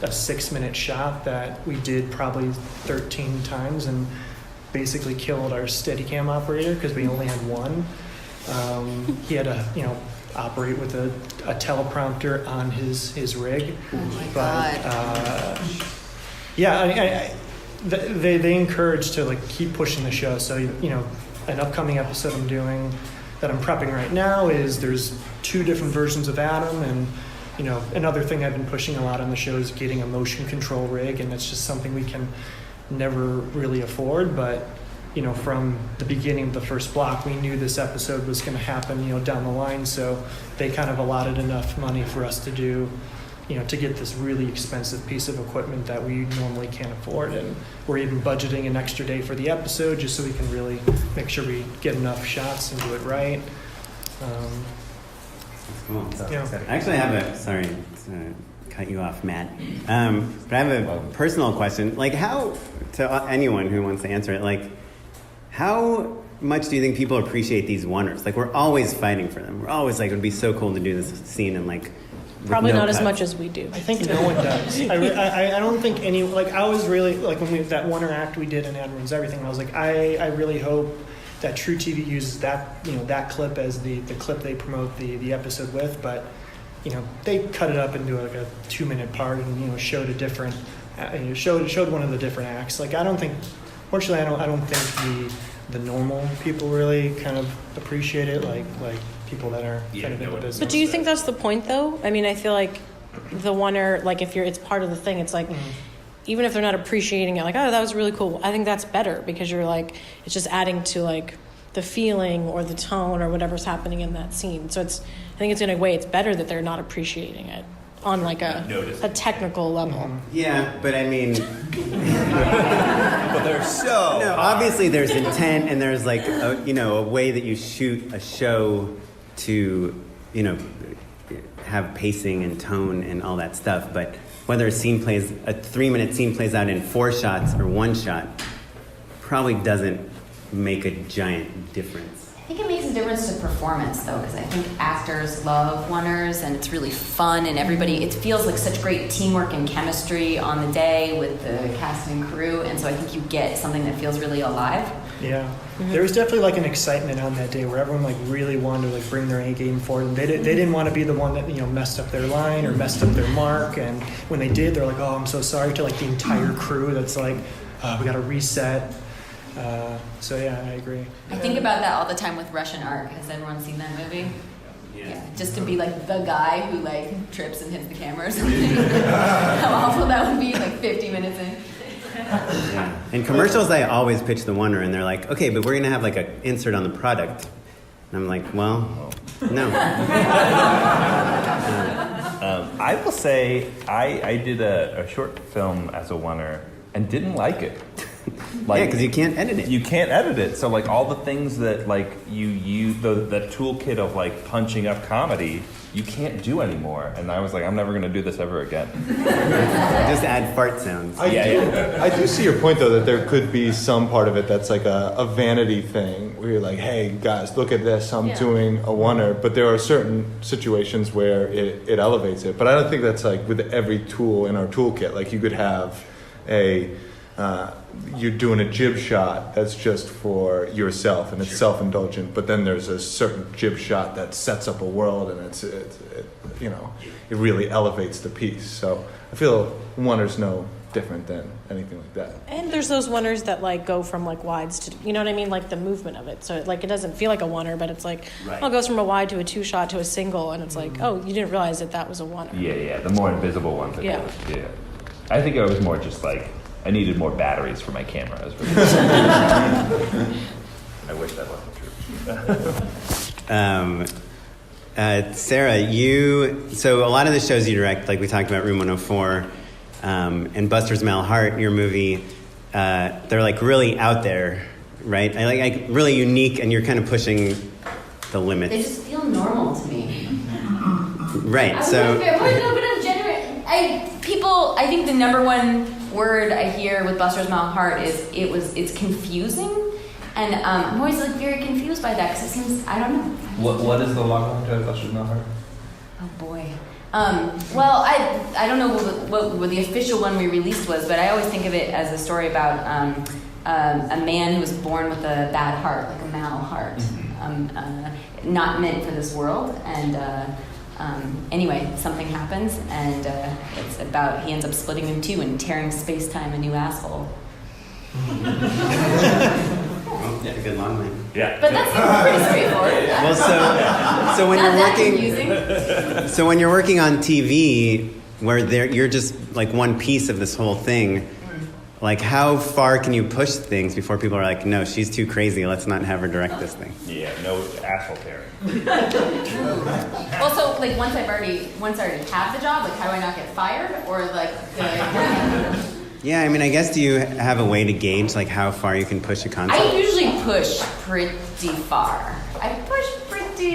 Speaker 4: a 6-minute shot that we did probably 13 times and basically killed our Steadicam operator because we only had one. He had to operate with a teleprompter on his rig.
Speaker 8: Oh my God.
Speaker 4: They encourage to like keep pushing the show. So an upcoming episode I'm doing that I'm prepping right now is there's 2 different versions of Adam, and another thing I've been pushing a lot on the show is getting a motion control rig, and that's just something we can never really afford. But from the beginning of the first block, we knew this episode was going to happen down the line, so they kind of allotted enough money for us to do to get this really expensive piece of equipment that we normally can't afford. And we're even budgeting an extra day for the episode just so we can really make sure we get enough shots and do it right.
Speaker 1: Cool.
Speaker 4: Yeah.
Speaker 1: I actually have sorry to cut you off, Matt. But I have a personal question. Like, how, to anyone who wants to answer it, like, how much do you think people appreciate these one-ers? Like, we're always fighting for them. We're always like, it would be so cool to do this scene and like,
Speaker 5: Probably
Speaker 1: no
Speaker 5: not as
Speaker 1: cuts.
Speaker 5: much as we do.
Speaker 4: I think no one does. I don't think any, like, I was really, like, when that one act we did in Ad Ruins Everything, I was like, I really hope that True TV uses that, that clip as the clip they promote the episode with, but, they cut it up into like a 2-minute part and, showed a different, showed one of the different acts. Like, I don't think, fortunately, I don't think the normal people really kind of appreciate it, like people that are kind of in the business.
Speaker 5: But do you think that's the point, though? I mean, I feel like the one-er, like, if it's part of the thing, it's like, even if they're not appreciating it, like, oh, that was really cool. I think that's better because you're like, it's just adding to like the feeling or the tone or whatever's happening in that scene. So I think it's in a way it's better that they're not appreciating it on like a technical level.
Speaker 1: Yeah, but I mean,
Speaker 3: But they're so.
Speaker 1: no, obviously there's intent and there's like a way that you shoot a show to have pacing and tone and all that stuff. But whether a 3-minute scene plays out in 4 shots or 1 shot probably doesn't make a giant difference.
Speaker 8: I think it makes a difference to performance, though, because I think actors love one-ers, and it's really fun, and it feels like such great teamwork and chemistry on the day with the cast and crew, and so I think you get something that feels really alive.
Speaker 4: Yeah, there was definitely like an excitement on that day where everyone like really wanted to like bring their A game forward, and they didn't want to be the one that messed up their line or messed up their mark, and when they did, they're like, oh, I'm so sorry to like the entire crew. That's like, we got to reset. So yeah, I agree.
Speaker 8: I think about that all the time with Russian Art. Has everyone seen that movie? Yeah. Just to be like the guy who like trips and hits the camera or something. How awful that would be like 50 minutes in.
Speaker 1: Yeah. In commercials, I always pitch the one-er, and they're like, okay, but we're going to have like an insert on the product. And I'm like, well, no.
Speaker 3: I will say I did a short film as a one-er and didn't like it.
Speaker 1: Yeah, because you can't edit it.
Speaker 3: You can't edit it. So like all the things that like you use, the toolkit of like punching up comedy, you can't do anymore. And I was like, I'm never going to do this ever again.
Speaker 1: Just add fart sounds.
Speaker 7: I do see your point, though, that there could be some part of it that's like a vanity thing where you're like, hey, guys, look at this. I'm doing a one-er. But there are certain situations where it elevates it. But I don't think that's like with every tool in our toolkit. Like you could have you're doing a jib shot that's just for yourself and it's self-indulgent, but then there's a certain jib shot that sets up a world and it really elevates the piece. So I feel one-er's no different than anything like that.
Speaker 5: And there's those one-ers that like go from like wides to, you know what I mean, like the movement of it. So like it doesn't feel like a one-er, but it's like, it goes from a wide to a 2-shot to a single, and it's like, oh, you didn't realize that was a one-er.
Speaker 3: Yeah, the more invisible ones.
Speaker 5: Yeah.
Speaker 3: I think it was more just like I needed more batteries for my camera. I wish that wasn't true.
Speaker 1: Sarah, so a lot of the shows you direct, like we talked about Room 104, and Buster's Malheart, your movie, they're like really out there, right? Like really unique, and you're kind of pushing the limits.
Speaker 8: They just feel normal to me.
Speaker 1: Right.
Speaker 8: I think the number one word I hear with Buster's Malheart is it's confusing, and I'm always like very confused by that because it seems, I don't know.
Speaker 3: What is the log line to Buster's Malheart?
Speaker 8: Oh boy. Well, I don't know what the official one we released was, but I always think of it as a story about a man who was born with a bad heart, like a mal heart, not meant for this world, and anyway, something happens, and it's about he ends up splitting in two and tearing space-time a new asshole.
Speaker 1: Well, yeah, a good long line.
Speaker 3: Yeah.
Speaker 8: But that's pretty straightforward.
Speaker 1: Well, so when
Speaker 8: Not
Speaker 1: you're
Speaker 8: that
Speaker 1: working,
Speaker 8: confusing.
Speaker 1: so when you're working on TV, where you're just like one piece of this whole thing, like how far can you push things before people are like, no, she's too crazy, let's not have her direct this thing?
Speaker 3: Yeah, no asshole tearing.
Speaker 8: Well, so like once I already have the job, like how do I not get fired, or like
Speaker 1: Yeah, I mean, I guess do you have a way to gauge like how far you can push a concept?
Speaker 8: I usually push pretty far. I push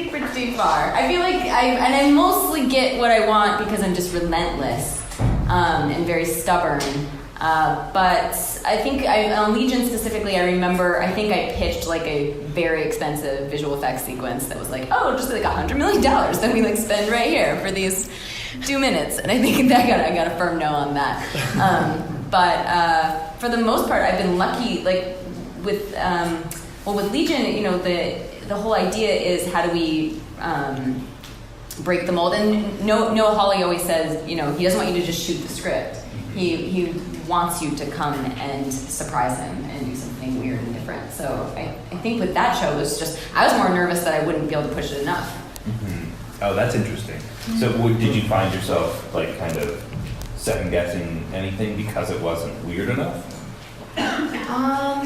Speaker 8: pretty far. I feel like I mostly get what I want because I'm just relentless and very stubborn. But I think on Legion specifically, I remember I think I pitched like a very expensive visual effects sequence that was like, oh, just like $100 million that we like spend right here for these 2 minutes, and I think that I got a firm no on that. But for the most part, I've been lucky. Like with Legion, you know, the whole idea is how do we break the mold? And Noah Hawley always says, you know, he doesn't want you to just shoot the script. He wants you to come and surprise him and do something weird and different. So I think with that show, it was just, I was more nervous that I wouldn't be able to push it enough.
Speaker 3: Mm-hmm. Oh, that's interesting. So did you find yourself like kind of second guessing anything because it wasn't weird enough?
Speaker 8: I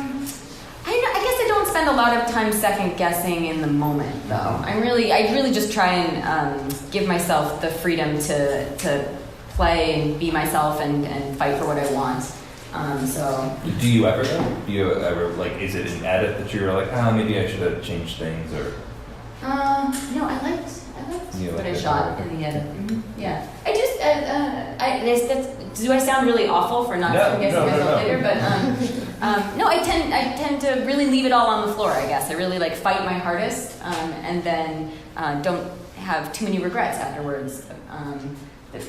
Speaker 8: guess I don't spend a lot of time second guessing in the moment, though. I really just try and give myself the freedom to play and be myself and fight for what I want. So. Do
Speaker 3: you ever though? Do you ever like? Is it an edit that you're like, maybe I should have changed things, or?
Speaker 8: No, I liked what I shot in the edit. Mm-hmm. Yeah, do I sound really awful for not second guessing myself later? But no, I tend to really leave it all on the floor. I guess I really like fight my hardest, and then don't have too many regrets afterwards.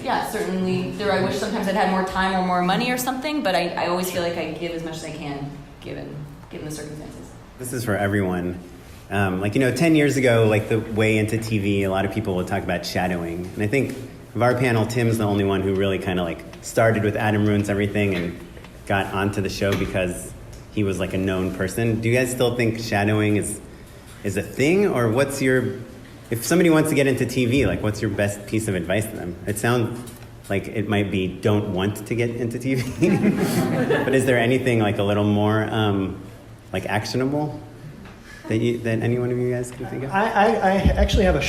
Speaker 8: Yeah, certainly. I wish sometimes I'd had more time or more money or something, but I always feel like I give as much as I can, given the circumstances.
Speaker 1: This is for everyone. 10 years ago, like the way into TV, a lot of people would talk about shadowing. And I think of our panel, Tim's the only one who really kind of like started with Adam Ruins Everything and got onto the show because he was like a known person. Do you guys still think shadowing is a thing? Or if somebody wants to get into TV, like what's your best piece of advice to them? It sounds like it might be don't want to get into TV. But is there anything like a little more like actionable that any one of you guys can think of?
Speaker 4: I actually have I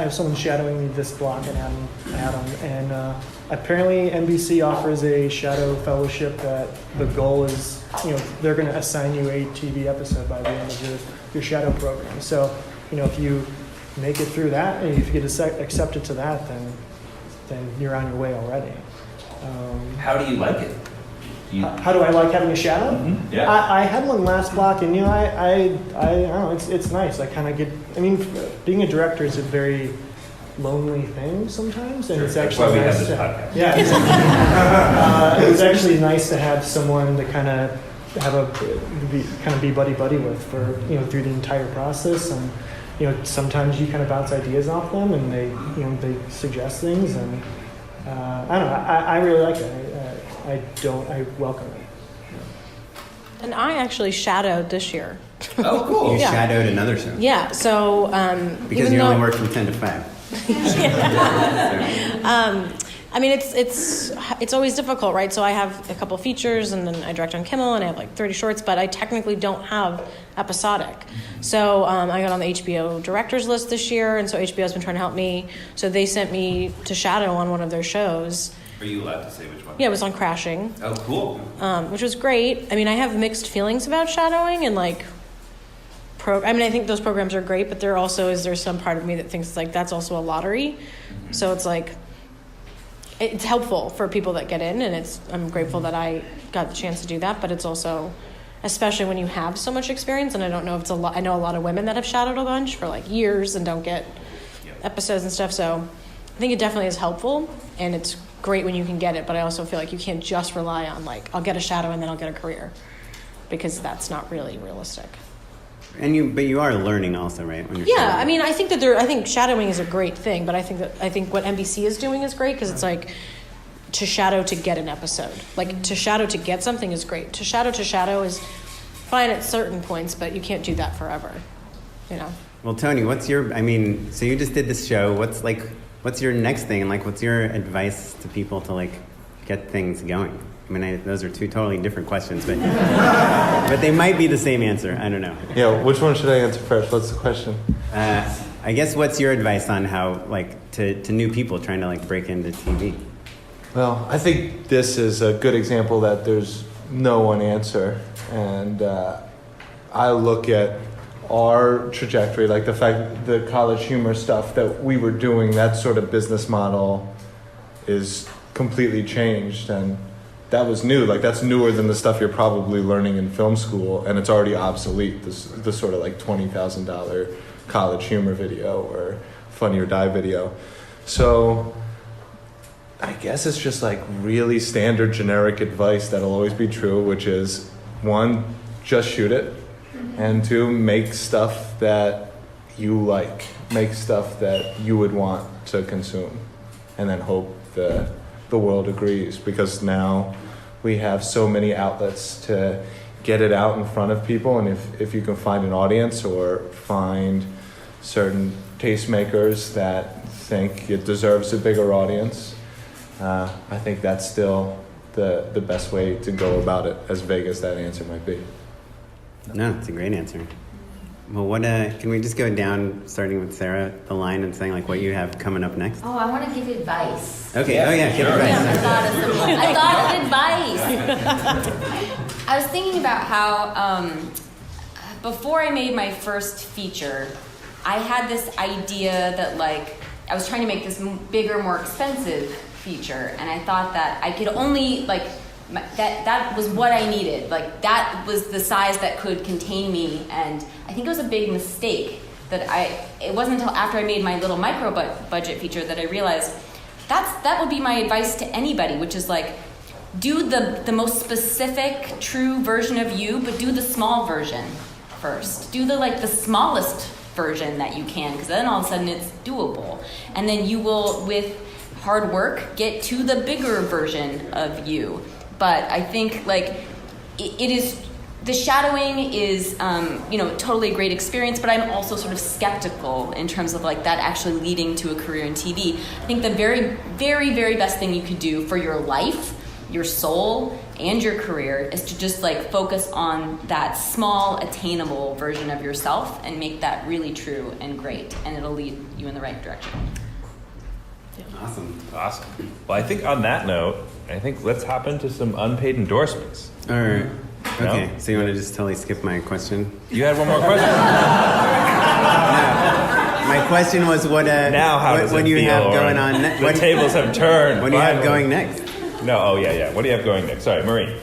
Speaker 4: have someone shadowing me this block in Adam, and apparently NBC offers a shadow fellowship that the goal is, you know, they're going to assign you a TV episode by the end of your shadow program. So, you know, if you make it through that, and if you get accepted to that, then you're on your way already.
Speaker 3: How do you like it?
Speaker 4: How do I like having a shadow?
Speaker 3: Mm-hmm. Yeah.
Speaker 4: I had one last block, and you know, I don't know, it's nice. I kind of get. I mean, being a director is a very lonely thing sometimes, and it's actually nice. That's why we have this podcast. Yeah, exactly. It's actually nice to have someone to kind of be buddy with for, you know, through the entire process. And you know, sometimes you kind of bounce ideas off them, and they suggest things, and I don't know. I really like it. I welcome it.
Speaker 5: And I actually shadowed this year.
Speaker 3: Oh, cool.
Speaker 1: You shadowed another show.
Speaker 5: Yeah, so
Speaker 1: because you only work from 10 to 5.
Speaker 5: I mean, it's always difficult, right? So I have a couple features, and then I direct on Kimmel, and I have like 30 shorts, but I technically don't have episodic. So I got on the HBO directors list this year, and so HBO's been trying to help me. So they sent me to shadow on one of their shows.
Speaker 3: Are you allowed to say which one?
Speaker 5: Yeah, it was on Crashing.
Speaker 3: Oh, cool.
Speaker 5: Which was great. I mean, I have mixed feelings about shadowing and like. I think those programs are great, but there's some part of me that thinks like that's also a lottery. Mm-hmm. So it's like it's helpful for people that get in, and I'm grateful that I got the chance to do that. But it's also, especially when you have so much experience, and I don't know if it's a lot. I know a lot of women that have shadowed a bunch for like years and don't get episodes and stuff. So I think it definitely is helpful, and it's great when you can get it. But I also feel like you can't just rely on like I'll get a shadow and then I'll get a career, because that's not really realistic.
Speaker 1: But you are learning also, right? When you're
Speaker 5: shadowing. I mean, I think shadowing is a great thing, but I think what NBC is doing is great, because it's like to shadow to get an episode. Like to shadow to get something is great. To shadow is fine at certain points, but you can't do that forever. You know.
Speaker 1: Well, Tony, so you just did this show. What's your next thing, and like what's your advice to people to like get things going? I mean, those are two totally different questions, but but they might be the same answer. I don't know.
Speaker 7: Yeah, which one should I answer first? What's the question?
Speaker 1: I I guess what's your advice on how, like, to new people trying to, like, break into TV?
Speaker 7: Well, I think this is a good example that there's no one answer. And I look at our trajectory, like the college humor stuff that we were doing, that sort of business model is completely changed. And that was new. Like, that's newer than the stuff you're probably learning in film school. And it's already obsolete, the sort of like $20,000 college humor video or Funny or Die video. So I guess it's just like really standard generic advice that'll always be true, which is 1, just shoot it, and 2, make stuff that you like, make stuff that you would want to consume, and then hope the world agrees, because now we have so many outlets to get it out in front of people, and if you can find an audience or find certain tastemakers that think it deserves a bigger audience, I think that's still the best way to go about it, as vague as that answer might be.
Speaker 1: No, it's a great answer. Well, what can we just go down, starting with Sarah, the line and saying, like, what you have coming up next?
Speaker 6: Oh, I want to give advice.
Speaker 1: Okay, give advice.
Speaker 6: Yeah, I thought of advice.
Speaker 8: I was thinking about how before I made my first feature, I had this idea that, like, I was trying to make this bigger, more expensive feature, and I thought that I could only, like, that was what I needed. Like, that was the size that could contain me, and I think it was a big mistake that it wasn't until after I made my little micro budget feature that I realized that would be my advice to anybody, which is, like, do the most specific, true version of you, but do the small version first. Do the smallest version that you can, because then all of a sudden it's doable. And then you will, with hard work, get to the bigger version of you. But I think, like, it is, the shadowing is, totally a great experience, but I'm also sort of skeptical in terms of, like, that actually leading to a career in TV. I think the very, very, very best thing you could do for your life, your soul, and your career is to just, like, focus on that small, attainable version of yourself and make that really true and great, and it'll lead you in the right direction.
Speaker 1: Awesome.
Speaker 3: Well, I think on that note, let's hop into some unpaid endorsements.
Speaker 1: All right.
Speaker 3: No?
Speaker 1: Okay, so you want to just totally skip my question?
Speaker 3: You had one more question?
Speaker 1: No. My question was what do you have going on next?
Speaker 3: The tables have turned.
Speaker 1: What do you have going next?
Speaker 3: No, what do you have going next? Sorry, Maureen.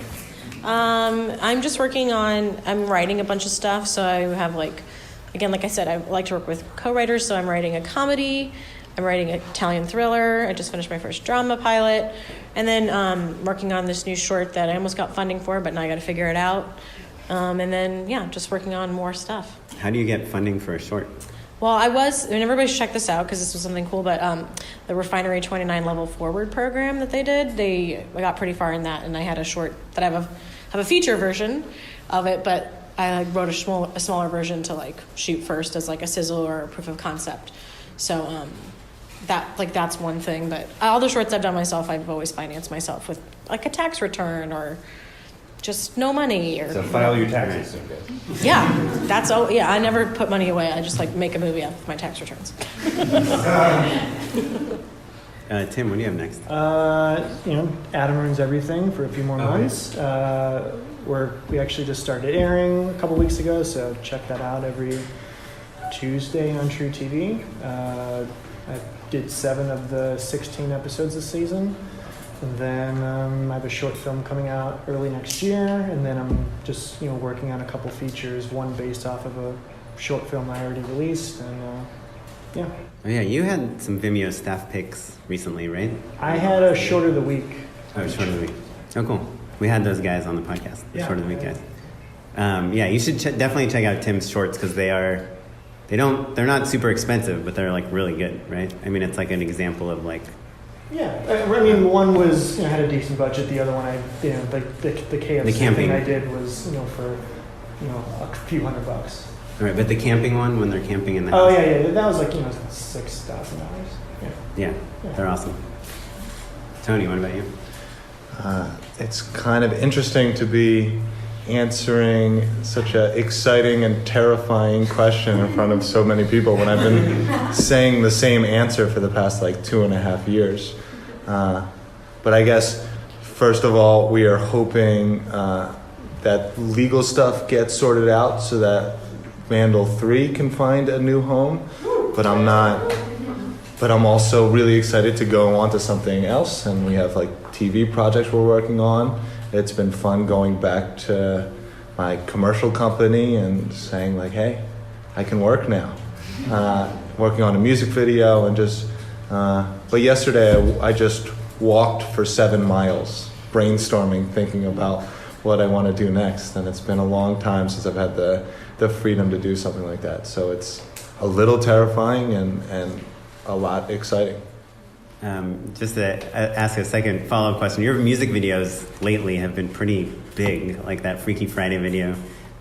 Speaker 5: I'm just I'm writing a bunch of stuff, so I have, like I said, I like to work with co-writers, so I'm writing a comedy, I'm writing an Italian thriller, I just finished my first drama pilot, and then working on this new short that I almost got funding for, but now I got to figure it out, and then, just working on more stuff.
Speaker 1: How do you get funding for a short?
Speaker 5: Well, and everybody should check this out because this was something cool, but the Refinery 29 Level Forward program that they did, I got pretty far in that, and I had a short that I have a feature version of it, but I wrote a smaller version to, like, shoot first as, like, a sizzle or a proof of concept. So that's one thing, but all the shorts I've done myself, I've always financed myself with, like, a tax return or just no money.
Speaker 3: So file your taxes soon, guys.
Speaker 5: Yeah, I never put money away. I just, like, make a movie out of my tax returns.
Speaker 1: Tim, what do you have next?
Speaker 4: Adam Ruins Everything for a few more months. We actually just started airing a couple weeks ago, so check that out every Tuesday on True TV. I did 7 of the 16 episodes this season. And then I have a short film coming out early next year, and then I'm just working on a couple features, one based off of a short film I already released, and yeah.
Speaker 1: Oh yeah, you had some Vimeo staff picks recently, right?
Speaker 4: I had a short of the week.
Speaker 1: Oh, short of the week. Oh, cool. We had those guys on the podcast, the short of the week guys. You should definitely check out Tim's shorts because they're not super expensive, but they're, like, really good, right? I mean, it's like an example of, like.
Speaker 4: Yeah, I mean, one was had a decent budget. The other one, the KFC thing I did was for a few $100.
Speaker 1: All right, but the camping one, when they're camping in the house.
Speaker 4: Oh yeah, that was like $6,000.
Speaker 1: Yeah, they're awesome. Tony, what about you?
Speaker 7: It's kind of interesting to be answering such an exciting and terrifying question in front of so many people when I've been saying the same answer for the past like 2.5 years. But I guess, first of all, we are hoping that legal stuff gets sorted out so that Vandal 3 can find a new home. But I'm also really excited to go on to something else, and we have like TV projects we're working on. It's been fun going back to my commercial company and saying like, hey, I can work now. Working on a music video and just, but yesterday I just walked for 7 miles brainstorming, thinking about what I want to do next. And it's been a long time since I've had the freedom to do something like that. So it's a little terrifying and a lot exciting.
Speaker 1: Just to ask a second follow-up question, your music videos lately have been pretty big, like that Freaky Friday video,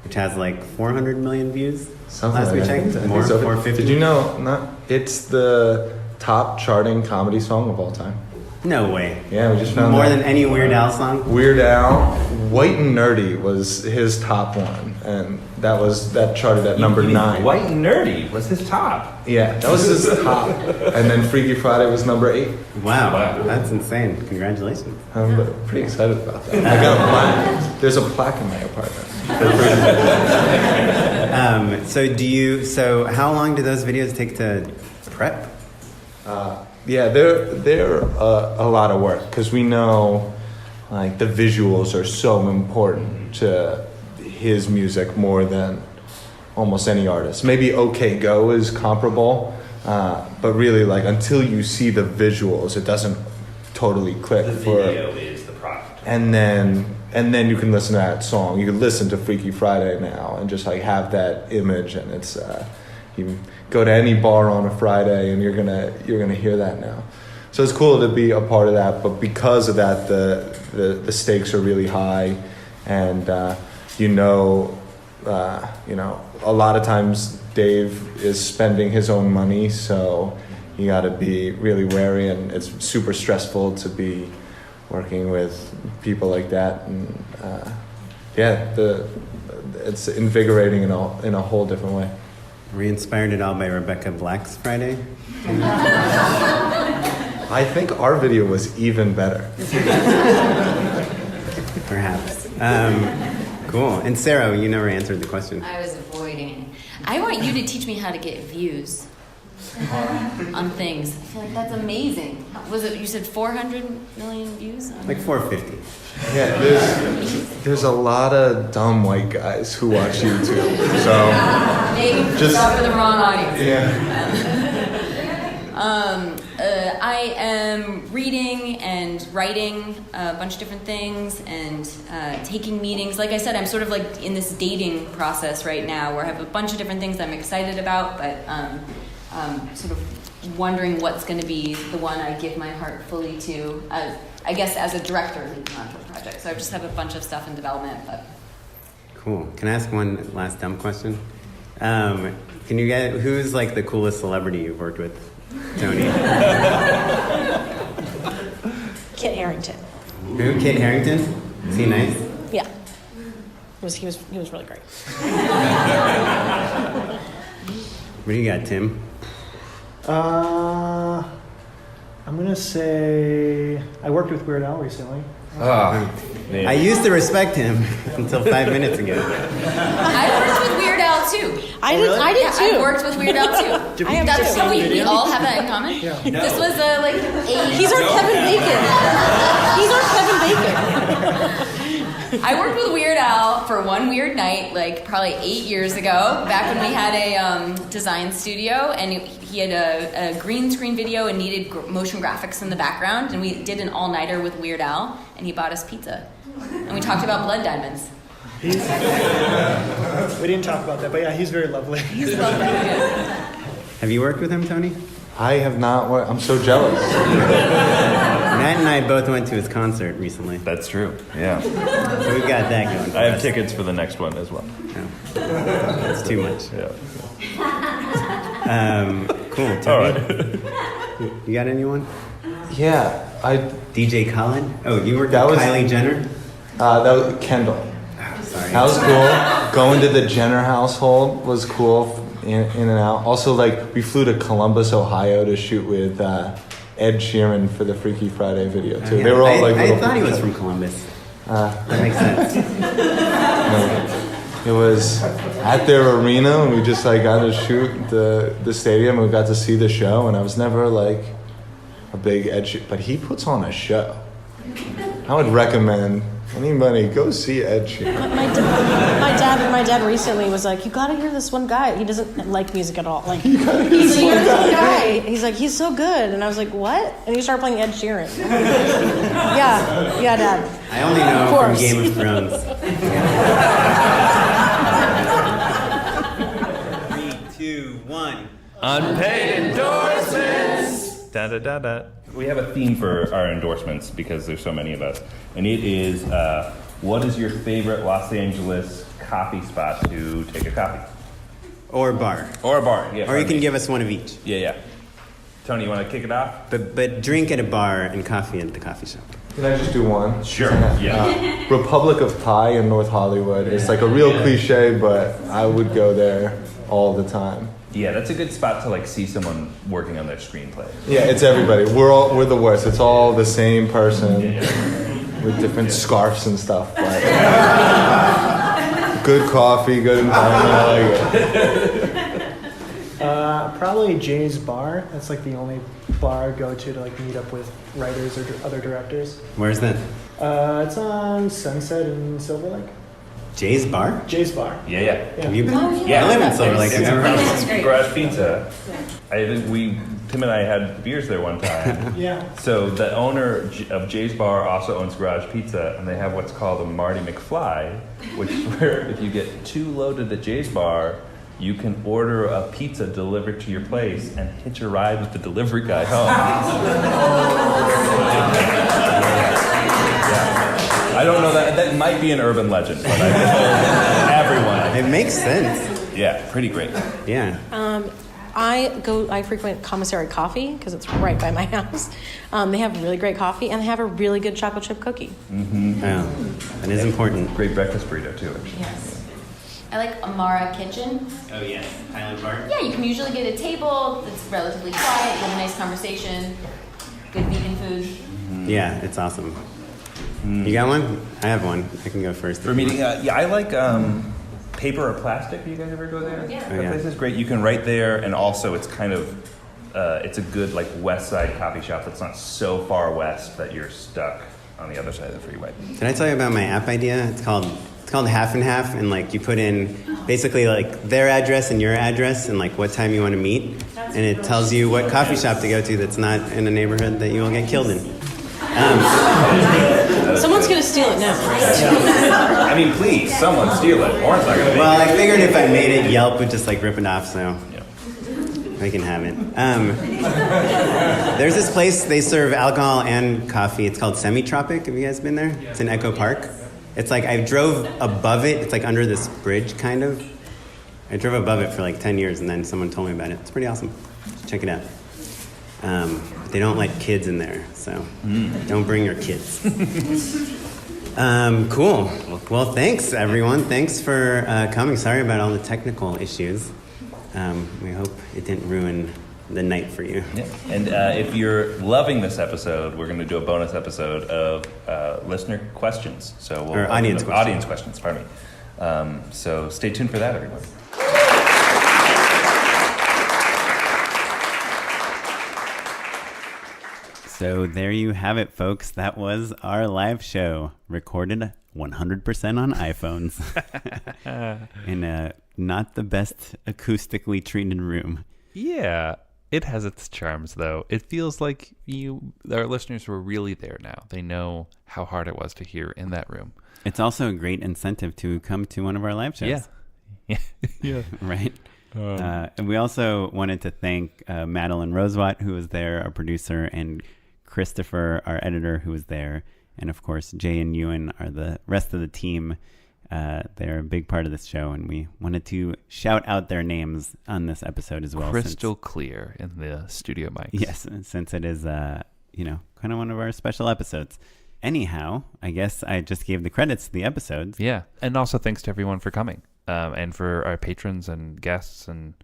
Speaker 1: which has like 400 million views.
Speaker 7: Something
Speaker 1: last
Speaker 7: like
Speaker 1: we
Speaker 7: that.
Speaker 1: checked, more, 450.
Speaker 7: Did you know? It's the top charting comedy song of all time.
Speaker 1: No way.
Speaker 7: Yeah, we just found
Speaker 1: more
Speaker 7: that.
Speaker 1: than any Weird Al song.
Speaker 7: Weird Al, White and Nerdy was his top one, and that charted at number 9.
Speaker 3: White and Nerdy was his top.
Speaker 7: Yeah, that was his top, and then Freaky Friday was number 8.
Speaker 1: Wow, that's insane! Congratulations.
Speaker 7: I'm pretty excited about that. I got a plaque. There's a plaque in my apartment.
Speaker 1: So how long do those videos take to prep?
Speaker 7: Yeah, they're a lot of work because we know like the visuals are so important to his music more than almost any artist. Maybe OK Go is comparable, but really like until you see the visuals, it doesn't totally click.
Speaker 3: The video is the product.
Speaker 7: And then you can listen to that song. You can listen to Freaky Friday now and just like have that image, and it's you go to any bar on a Friday and you're gonna hear that now. So it's cool to be a part of that, but because of that, the stakes are really high, and a lot of times Dave is spending his own money, so you got to be really wary, and it's super stressful to be working with people like that, and it's invigorating in a whole different way.
Speaker 1: Were you inspired at all by Rebecca Black's Friday?
Speaker 7: I think our video was even better.
Speaker 1: Perhaps. Cool. And Sarah, you never answered the question.
Speaker 8: I was avoiding it. I want you to teach me how to get views on things. I feel like that's amazing. Was it, you said 400 million views?
Speaker 1: Like 450.
Speaker 7: Yeah, there's a lot of dumb white guys who watch YouTube. So
Speaker 8: maybe
Speaker 7: just
Speaker 8: for the wrong audience.
Speaker 7: Yeah.
Speaker 8: I am reading and writing a bunch of different things and taking meetings. Like I said, I'm sort of like in this dating process right now where I have a bunch of different things I'm excited about, but sort of wondering what's going to be the one I give my heart fully to, I guess, as a director leading onto a project. So I just have a bunch of stuff in development. But
Speaker 1: Cool. Can I ask one last dumb question? Can you get who's like the coolest celebrity you've worked with, Tony?
Speaker 5: Kit Harington.
Speaker 1: Who? Kit Harington? Is he nice?
Speaker 5: Yeah. He was really great.
Speaker 1: What do you got, Tim?
Speaker 4: I'm gonna say I worked with Weird Al recently.
Speaker 1: I used to respect him until 5 minutes ago.
Speaker 8: I worked with Weird Al too.
Speaker 5: I did too.
Speaker 8: I worked with Weird Al too. That's how we all have that in common.
Speaker 4: Yeah.
Speaker 8: No. This was like
Speaker 5: He's our Kevin Bacon. He's our Kevin Bacon.
Speaker 8: I worked with Weird Al for one weird night, like probably 8 years ago, back when we had a design studio, and he had a green screen video and needed motion graphics in the background, and we did an all-nighter with Weird Al, and he bought us pizza. And we talked about blood diamonds.
Speaker 4: We didn't talk about that, but yeah, he's very lovely.
Speaker 8: He's lovely. Yeah.
Speaker 1: Have you worked with him, Tony?
Speaker 7: I have not. I'm so jealous.
Speaker 1: Matt and I both went to his concert recently.
Speaker 3: That's true. Yeah.
Speaker 1: So we've got that going for
Speaker 3: I have
Speaker 1: us.
Speaker 3: tickets for the next one as well.
Speaker 1: No. That's too much.
Speaker 3: Yeah.
Speaker 1: Cool. Tony,
Speaker 3: All right.
Speaker 1: you got anyone?
Speaker 7: Yeah,
Speaker 1: DJ Khaled? Oh, you worked
Speaker 7: That
Speaker 1: with
Speaker 7: was-
Speaker 1: Kylie Jenner?
Speaker 7: that was Kendall.
Speaker 1: Sorry. sorry.
Speaker 7: That was cool. Going to the Jenner household was cool, in and out. Also, like, we flew to Columbus, Ohio to shoot with Ed Sheeran for the Freaky Friday video, too.
Speaker 1: Yeah.
Speaker 7: They were all like...
Speaker 1: I thought he was from Columbus. That makes sense.
Speaker 7: It was at their arena, and we just, like, got to shoot the stadium, and we got to see the show, and I was never, like, a big Ed Sheeran... But he puts on a show. I would recommend... Anybody, go see Ed Sheeran.
Speaker 5: My dad recently was like, you gotta hear this one guy. He doesn't like music at all. Like, he's this one guy. He's like, he's so good. And I was like, what? And he started playing Ed Sheeran. Yeah, Dad.
Speaker 1: I only know from Game of Thrones. 3, 2, 1.
Speaker 2: Unpaid endorsements. Da da da da.
Speaker 3: We have a theme for our endorsements because there's so many of us, and it is what is your favorite Los Angeles coffee spot to take a coffee?
Speaker 1: Or bar.
Speaker 3: Or a bar, yeah.
Speaker 1: Or you can give us one of each.
Speaker 3: Yeah. Tony, you want to kick it off?
Speaker 1: But drink at a bar and coffee at the coffee shop.
Speaker 7: Can I just do one?
Speaker 3: Sure, yeah.
Speaker 7: Republic of Pie in North Hollywood. It's like a real cliche, but I would go there all the time.
Speaker 3: Yeah, that's a good spot to like see someone working on their screenplay.
Speaker 7: Yeah, it's everybody. We're the worst. It's all the same person with different scarves and stuff. But good coffee, good environment. I like it.
Speaker 4: Probably Jay's Bar. That's like the only bar I go to like meet up with writers or other directors.
Speaker 1: Where's that?
Speaker 4: It's on Sunset in Silver Lake.
Speaker 1: Jay's Bar?
Speaker 4: Jay's Bar.
Speaker 3: Yeah.
Speaker 1: Have you been?
Speaker 8: Oh,
Speaker 3: Yeah,
Speaker 1: I live in Silver Lake. I've never heard of it.
Speaker 8: Great.
Speaker 3: Garage Pizza. Tim and I had beers there one time.
Speaker 4: Yeah.
Speaker 3: So the owner of Jay's Bar also owns Garage Pizza, and they have what's called a Marty McFly, which is where if you get too loaded at Jay's Bar, you can order a pizza delivered to your place and hitch a ride with the delivery guy home. I don't know that might be an urban legend, but I told everyone.
Speaker 1: It makes sense.
Speaker 3: Yeah, pretty great.
Speaker 1: Yeah.
Speaker 5: I frequent Commissary Coffee because it's right by my house. They have really great coffee and they have a really good chocolate chip cookie.
Speaker 3: Mm-hmm.
Speaker 1: Oh, that is important.
Speaker 3: Great breakfast burrito too, actually.
Speaker 8: Yes. I like Amara Kitchen.
Speaker 1: Oh, yes. Highland Bar?
Speaker 8: Yeah, you can usually get a table that's relatively quiet, you have a nice conversation, good vegan food.
Speaker 1: Yeah, it's awesome. You got one? I have one. I can go first.
Speaker 3: For meeting, I like Paper or Plastik. Do you guys ever go there?
Speaker 8: Yeah.
Speaker 3: That place is great. You can write there, and also it's kind of it's a good like west side coffee shop that's not so far west that you're stuck on the other side of the freeway.
Speaker 1: Did I tell you about my app idea? It's called Half and Half, and like you put in basically like their address and your address and like what time you want to meet, and it tells you what coffee shop to go to that's not in a neighborhood that you will get killed in.
Speaker 5: Someone's going to steal it now.
Speaker 3: I mean, please, someone steal it. Oren's not gonna make
Speaker 1: Well,
Speaker 3: it.
Speaker 1: I figured if I made it, Yelp would just like rip it off, so I can have it. There's this place, they serve alcohol and coffee. It's called Semi-Tropic. Have you guys been there? It's in Echo Park. It's like I drove above it. It's like under this bridge, kind of. I drove above it for like 10 years, and then someone told me about it. It's pretty awesome. Check it out. They don't let kids in there, so don't bring your kids. Cool. Well, thanks, everyone. Thanks for coming. Sorry about all the technical issues. We hope it didn't ruin the night for you.
Speaker 3: Yeah. And if you're loving this episode, we're going to do a bonus episode of listener questions. So
Speaker 1: Or audience questions.
Speaker 3: Audience questions, pardon me. So stay tuned for that, everyone.
Speaker 1: So there you have it, folks. That was our live show, recorded 100% on iPhones in a not the best acoustically treated room.
Speaker 2: Yeah, it has its charms, though. It feels like our listeners were really there now. They know how hard it was to hear in that room.
Speaker 1: It's also a great incentive to come to one of our live shows.
Speaker 2: Yeah. Yeah.
Speaker 1: Right? And we also wanted to thank Madeline Rosewat, who was there, our producer, and Christopher, our editor, who was there. And of course, Jay and Ewan are the rest of the team. They're a big part of this show, and we wanted to shout out their names on this episode as well.
Speaker 2: Crystal clear in the studio mics.
Speaker 1: Yes, since it is, kind of one of our special episodes. Anyhow, I guess I just gave the credits to the episodes.
Speaker 2: Yeah. And also thanks to everyone for coming, and for our patrons and guests. And,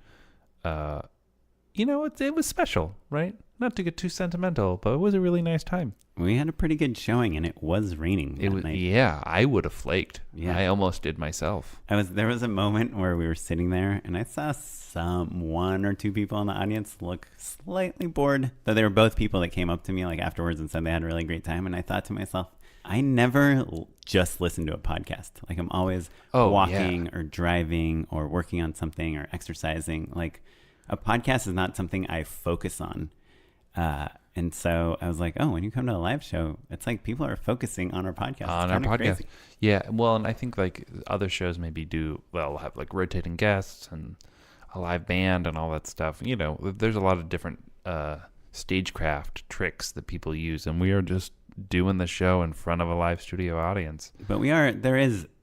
Speaker 2: it was special, right? Not to get too sentimental, but it was a really nice time.
Speaker 1: We had a pretty good showing, and it was raining that night.
Speaker 2: Yeah, I would have flaked.
Speaker 1: Yeah.
Speaker 2: I almost did myself.
Speaker 1: There was a moment where we were sitting there, and I saw one or two people in the audience look slightly bored. Though they were both people that came up to me like afterwards and said they had a really great time. And I thought to myself, I never just listen to a podcast. Like I'm always walking or driving or working on something or exercising. Like a podcast is not something I focus on. And so I was like, when you come to a live show, it's like people are focusing on our podcast.
Speaker 2: On our podcast. Crazy. Yeah. Well, and I think like other shows maybe they'll have like rotating guests and a live band and all that stuff. There's a lot of different stagecraft tricks that people use, and we are just doing the show in front of a live studio audience.
Speaker 1: But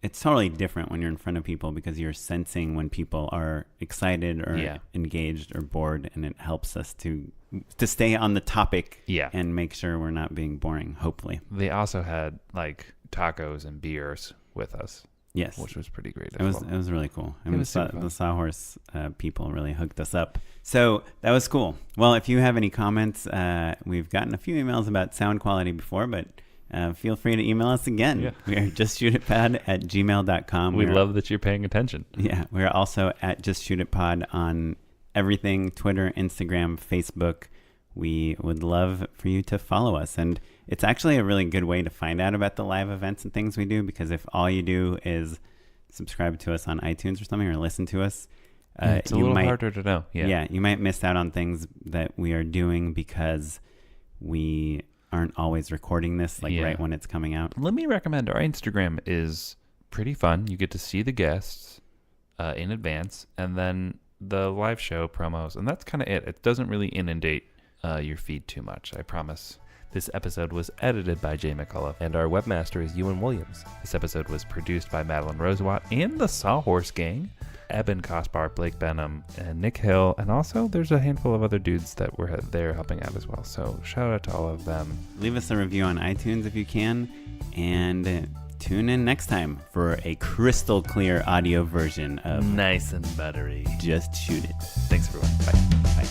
Speaker 1: it's totally different when you're in front of people because you're sensing when people are excited or engaged or bored, and it helps us to stay on the topic and make sure we're not being boring, hopefully.
Speaker 2: They also had like tacos and beers with us.
Speaker 1: Yes.
Speaker 2: Which was pretty great.
Speaker 1: It was really cool. The Sawhorse people really hooked us up. So that was cool. Well, if you have any comments, we've gotten a few emails about sound quality before, but feel free to email us again. Yeah. We are justshootitpod@gmail.com.
Speaker 2: We love that you're paying attention.
Speaker 1: Yeah. We are also at justshootitpod on everything, Twitter, Instagram, Facebook. We would love for you to follow us. And it's actually a really good way to find out about the live events and things we do, because if all you do is subscribe to us on iTunes or something or listen to us,
Speaker 2: it's a little harder to know.
Speaker 1: Yeah, you might miss out on things that we are doing because we aren't always recording this right when it's coming out.
Speaker 2: Let me recommend our Instagram is pretty fun. You get to see the guests in advance, and then the live show promos, and that's kind of it. It doesn't really inundate your feed too much, I promise. This episode was edited by Jay McCullough,
Speaker 9: and our webmaster is Ewan Williams.
Speaker 2: This episode was produced by Madeline Rosewatt and the Sawhorse Gang, Eben Kospar, Blake Benham, and Nick Hill, and also there's a handful of other dudes that were there helping out as well. So shout out to all of them.
Speaker 1: Leave us a review on iTunes if you can, and tune in next time for a crystal clear audio version of
Speaker 2: Nice and Buttery.
Speaker 1: Just Shoot It.
Speaker 2: Thanks everyone. Bye.
Speaker 1: Bye.